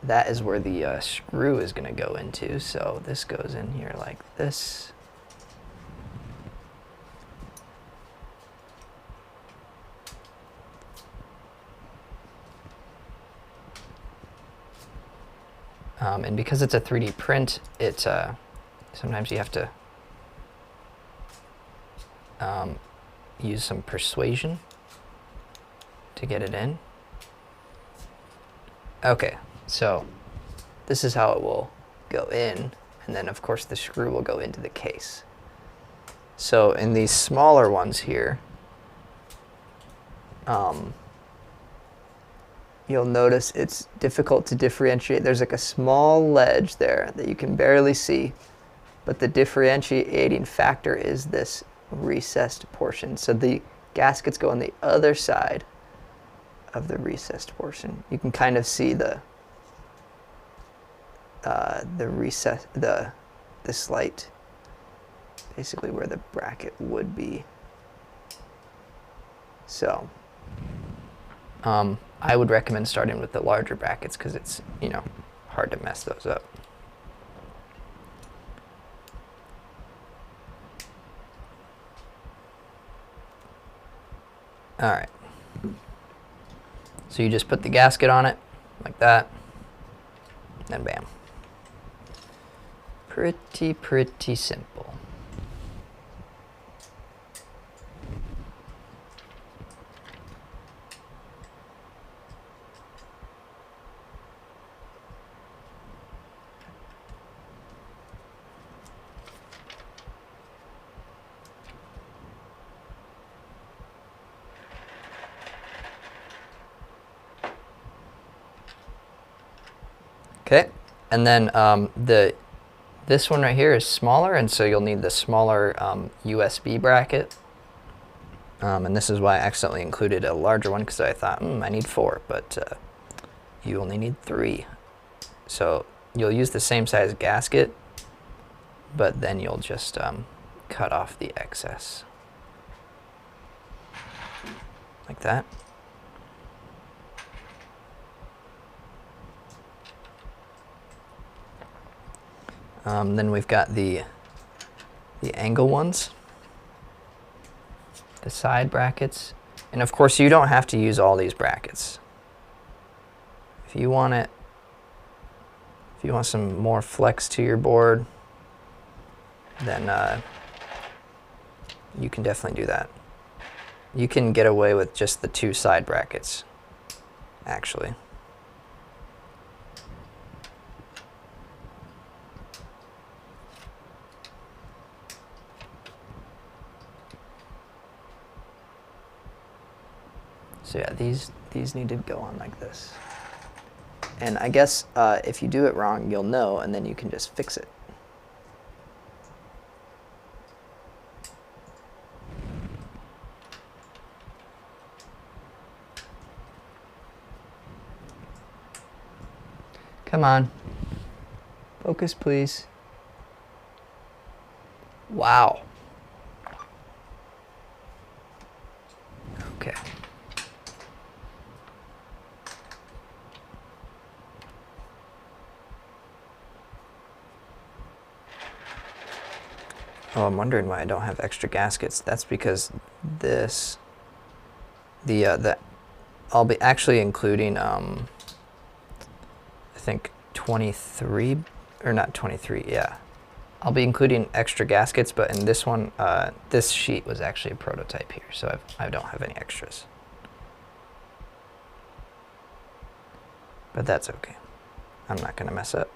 that is where the screw is going to go into. So this goes in here like this. And because it's a 3D print, it sometimes you have to use some persuasion to get it in. Okay, so this is how it will go in, and then of course the screw will go into the case. So in these smaller ones here, you'll notice it's difficult to differentiate. There's like a small ledge there that you can barely see, but the differentiating factor is this recessed portion. So the gaskets go on the other side of the recessed portion. You can kind of see the recess, the slight, basically where the bracket would be. So I would recommend starting with the larger brackets because it's, you know, hard to mess those up. All right. So you just put the gasket on it like that, and bam. Pretty simple. Okay, and then this one right here is smaller, and so you'll need the smaller USB bracket. And this is why I accidentally included a larger one, because I thought, I need 4, but you only need 3. So you'll use the same size gasket, but then you'll just cut off the excess. Like that. Then we've got the angle ones, the side brackets, and of course you don't have to use all these brackets. If you want some more flex to your board, then you can definitely do that. You can get away with just the 2 side brackets, actually. So yeah, these need to go on like this. And I guess if you do it wrong, you'll know, and then you can just fix it. Come on. Focus, please. Wow. Okay. Oh, I'm wondering why I don't have extra gaskets. That's because this, I'll be actually including, I think 23, or not 23, yeah. I'll be including extra gaskets, but in this one, this sheet was actually a prototype here, so I don't have any extras. But that's okay. I'm not gonna mess up.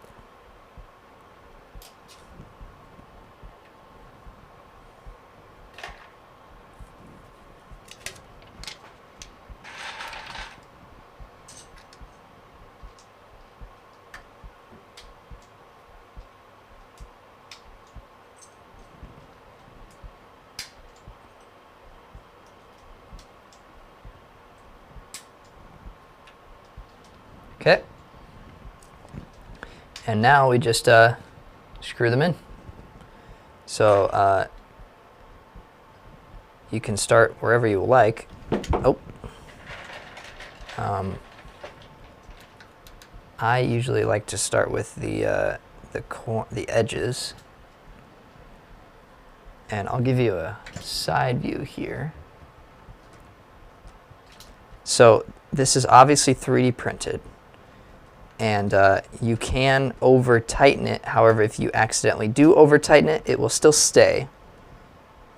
Okay. And now we just screw them in. So you can start wherever you like. Oh. I usually like to start with the edges. And I'll give you a side view here. So this is obviously 3D printed. And you can over tighten it. However, if you accidentally do over tighten it, it will still stay.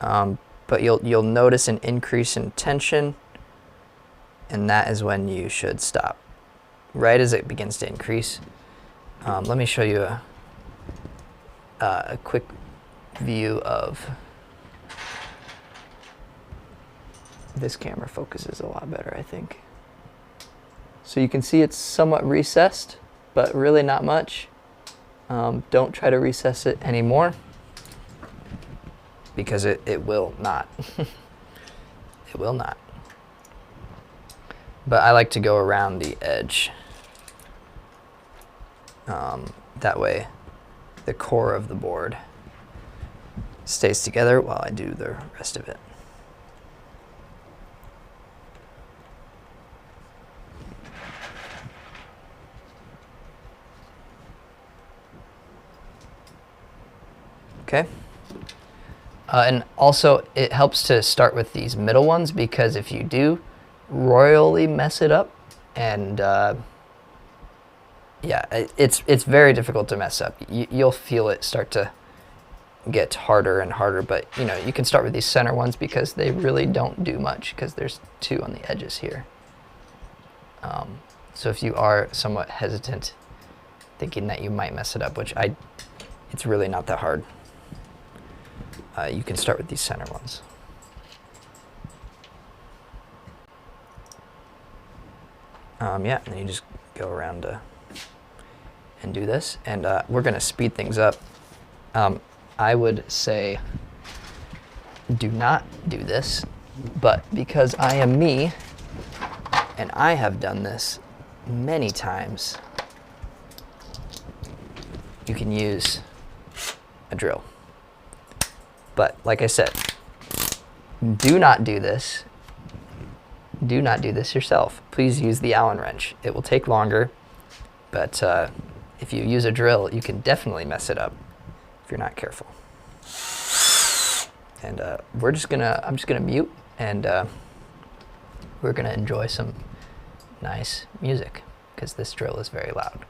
But you'll notice an increase in tension, and that is when you should stop. Right as it begins to increase. Let me show you a quick view of this. Camera focuses a lot better, I think. So you can see it's somewhat recessed, but really not much. Don't try to recess it anymore, because it will not. It will not. But I like to go around the edge. That way the core of the board stays together while I do the rest of it. Okay. And also it helps to start with these middle ones, because if you do royally mess it up, and yeah, it's very difficult to mess up. You'll feel it start to get harder and harder, but you can start with these center ones because they really don't do much, because there's 2 on the edges here. So if you are somewhat hesitant, thinking that you might mess it up, it's really not that hard. You can start with these center ones. Yeah, and then you just go around and do this, and we're going to speed things up. I would say do not do this, but because I am me, and I have done this many times, you can use a drill. But like I said, do not do this. Do not do this yourself. Please use the Allen wrench. It will take longer, but if you use a drill, you can definitely mess it up if you're not careful. And I'm just gonna mute, and we're gonna enjoy some nice music, because this drill is very loud.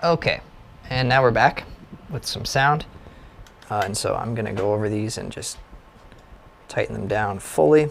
Okay, and now we're back with some sound. And so I'm gonna go over these and just tighten them down fully.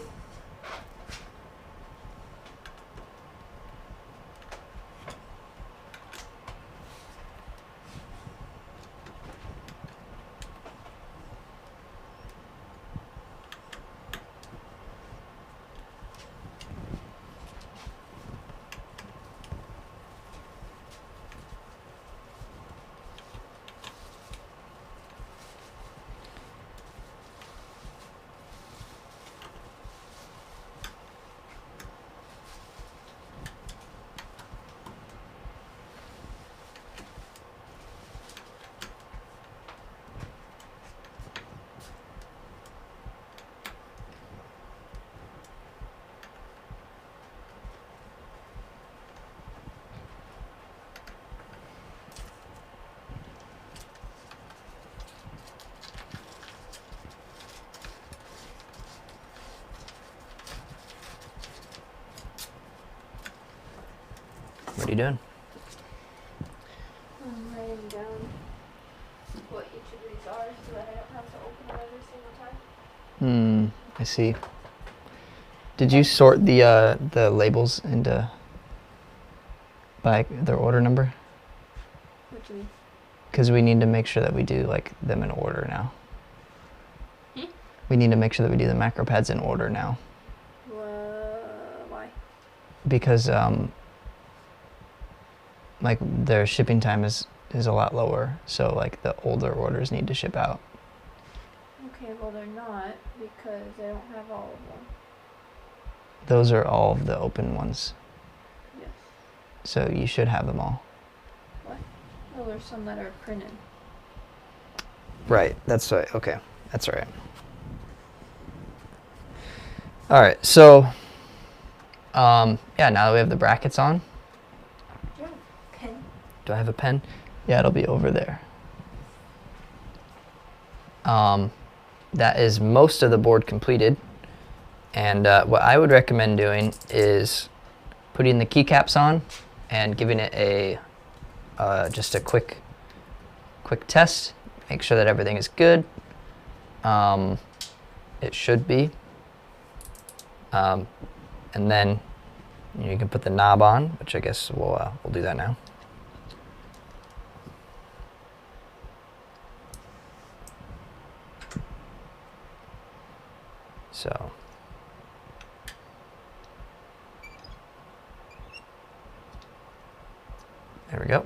What are you doing? I'm writing down what each of these are so that I don't have to open them every single time. I see. Did you sort the labels into by their order number? What do you mean? Because we need to make sure that we do like them in order now. Hmm? We need to make sure that we do the macro pads in order now. Why? Because like their shipping time is a lot lower, so like the older orders need to ship out. Okay, well they're not because I don't have all of them. Those are all of the open ones, Yes. so you should have them all. What? Well, there's some that are printed. Right, that's right. Okay, that's right. All right, so yeah, now that we have the brackets on, Do you have a pen? do I have a pen? Yeah, it'll be over there. That is most of the board completed. And what I would recommend doing is putting the keycaps on and giving it a just a quick test. Make sure that everything is good. It should be. And then you can put the knob on, which I guess we'll do that now. So. There we go.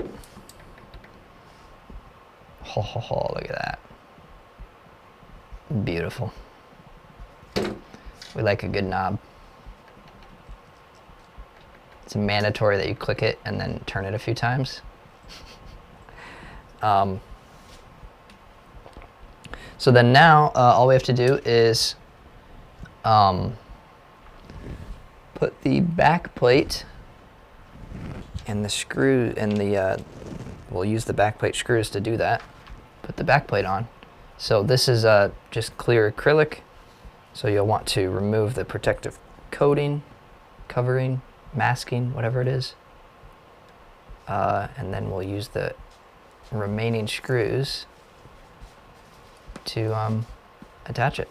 Ho, ho, ho, look at that. Beautiful. We like a good knob. It's mandatory that you click it and then turn it a few times. So then now all we have to do is put the back plate and the screw and the we'll use the backplate screws to do that. Put the backplate on. So this is just clear acrylic. So you'll want to remove the protective coating, covering, masking, whatever it is. And then we'll use the remaining screws to attach it.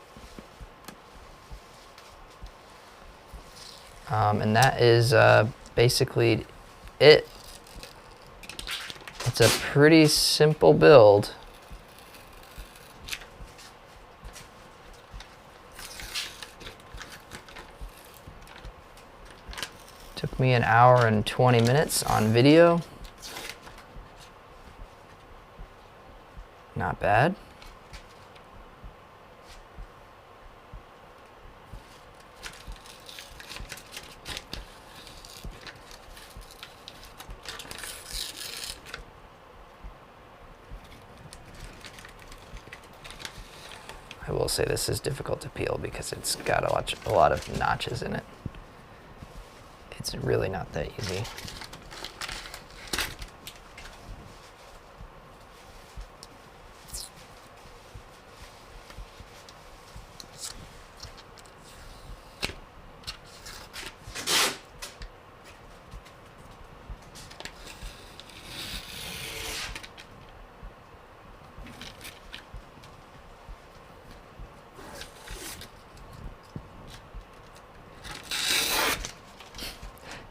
And that is basically it. It's a pretty simple build. Took me an hour and 20 minutes on video. Not bad. I will say this is difficult to peel because it's got a lot of notches in it. It's really not that easy.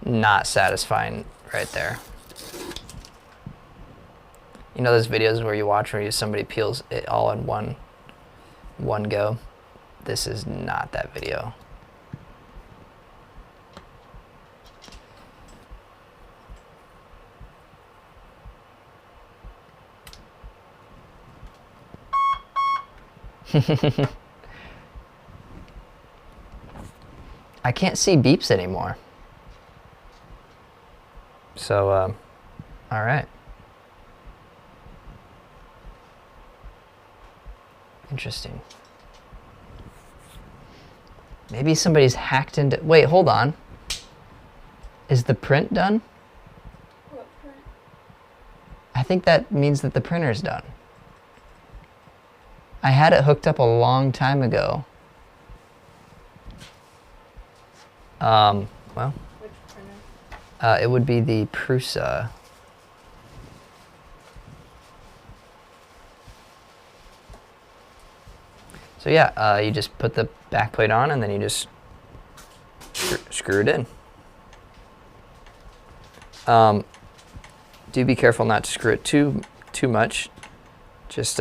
not satisfying right there. You know those videos where you watch where somebody peels it all in one go? This is not that video. I can't see beeps anymore. So, all right. Interesting. Maybe somebody's hacked into... Wait, hold on. Is the print done? What print? I think that means that the printer's done. I had it hooked up a long time ago. Well... Which printer? It would be the Prusa. So yeah, you just put the back plate on and then you just screw it in. Do be careful not to screw it too much. Just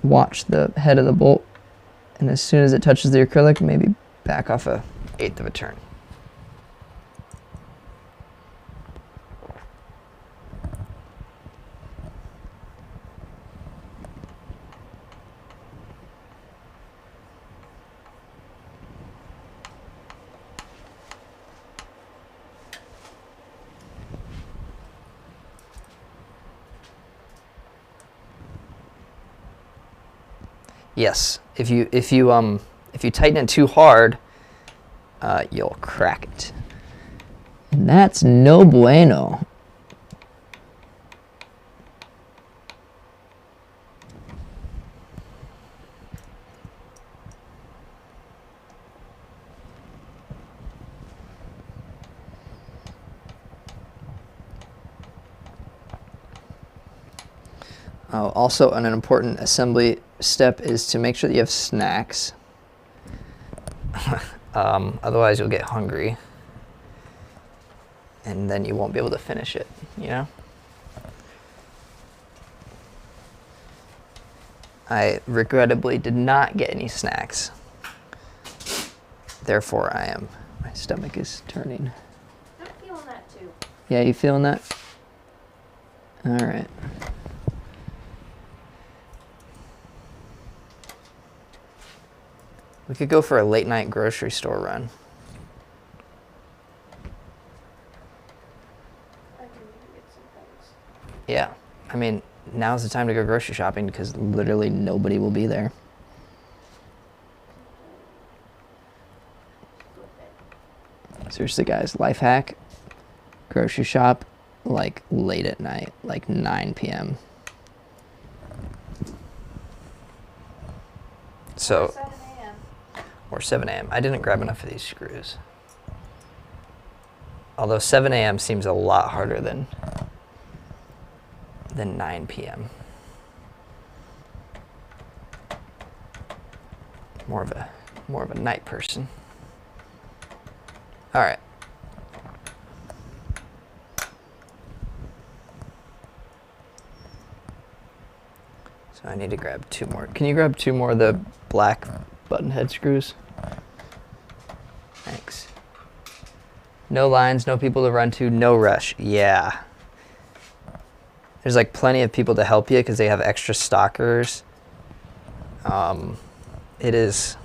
watch the head of the bolt, and as soon as it touches the acrylic, maybe back off 1/8 of a turn. Yes, if you tighten it too hard, you'll crack it. And that's no bueno. Also, an important assembly step is to make sure that you have snacks. Otherwise, you'll get hungry, and then you won't be able to finish it, you know? I regrettably did not get any snacks. Therefore, my stomach is turning. I'm feeling that too. Yeah, you feeling that? All right. We could go for a late night grocery store run. I can get some things. Yeah, I mean, now's the time to go grocery shopping because literally nobody will be there. Seriously, guys, life hack, grocery shop like late at night, like 9 p.m. So, 7 a.m. or 7 a.m. I didn't grab enough of these screws. Although 7 a.m. seems a lot harder than 9 p.m. More of a night person. All right. So I need to grab 2 more. Can you grab 2 more of the black button head screws? Thanks. No lines, no people to run to, no rush. Yeah. There's like plenty of people to help you because they have extra stockers. It is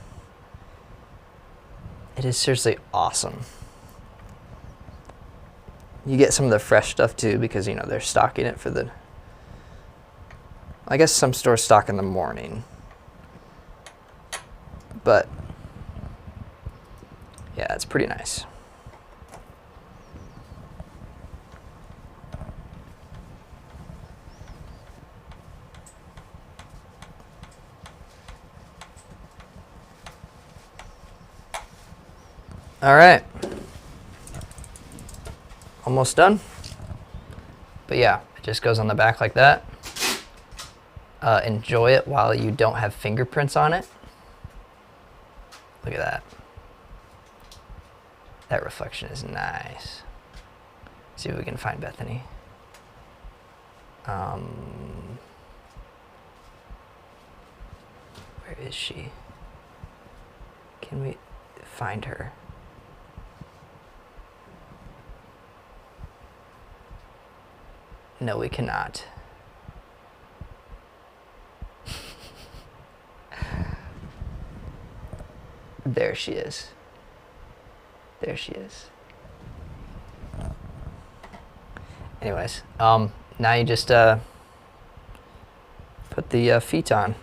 seriously awesome. You get some of the fresh stuff too because, you know, they're stocking it for the... I guess some stores stock in the morning. But, yeah, it's pretty nice. All right. Almost done. But yeah, it just goes on the back like that. Enjoy it while you don't have fingerprints on it. Look at that. That reflection is nice. See if we can find Bethany. Where is she? Can we find her? No, we cannot. There she is. There she is. Anyways, now you just put the feet on.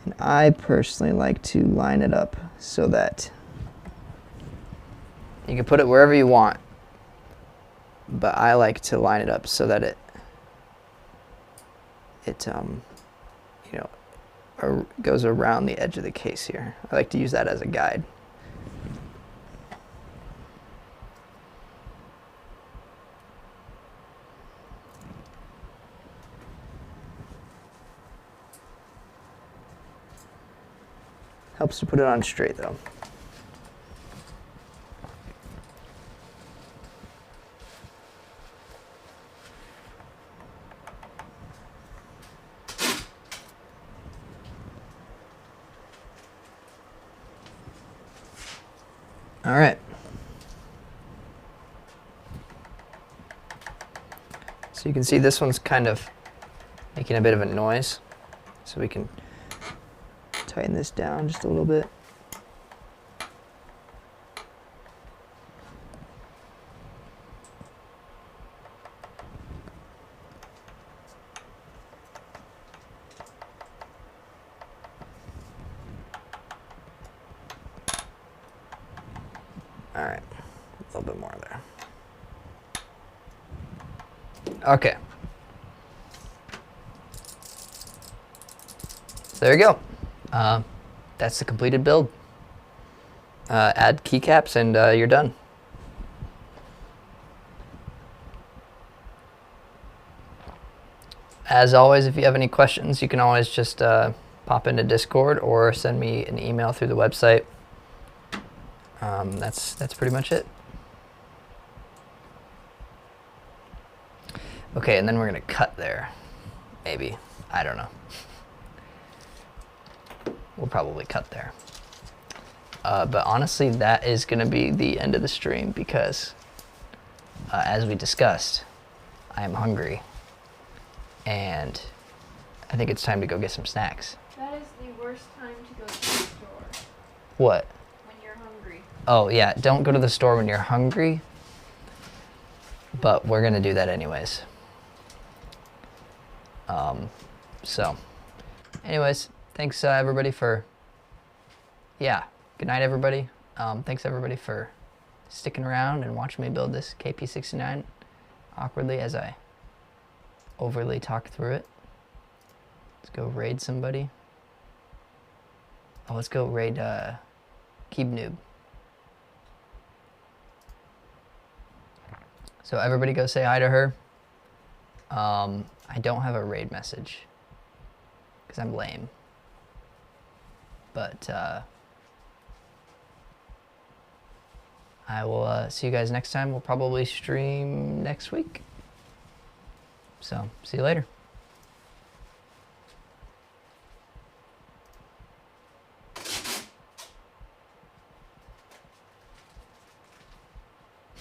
And I personally like to line it up so that you can put it wherever you want, but I like to line it up so that it you know, goes around the edge of the case here. I like to use that as a guide. Helps to put it on straight though. All right. So you can see this one's kind of making a bit of a noise. So we can tighten this down just a little bit. All right, a little bit more there. Okay. So there you go. That's the completed build. Add keycaps and you're done. As always, if you have any questions, you can always just pop into Discord or send me an email through the website. That's pretty much it. Okay, and then we're gonna cut there. Maybe. I don't know. We'll probably cut there. But honestly, that is gonna be the end of the stream because, as we discussed, I am hungry. And I think it's time to go get some snacks. That is the worst time to go to the store. What? When you're hungry. Oh, yeah. Don't go to the store when you're hungry. But we're going to do that anyways. So, anyways, thanks everybody for, yeah, good night everybody. Thanks everybody for sticking around and watching me build this KP69 awkwardly as I overly talk through it. Let's go raid somebody. Oh, let's go raid Keeb Noob. So everybody go say hi to her. I don't have a raid message because I'm lame. But I will see you guys next time. We'll probably stream next week. So see you later.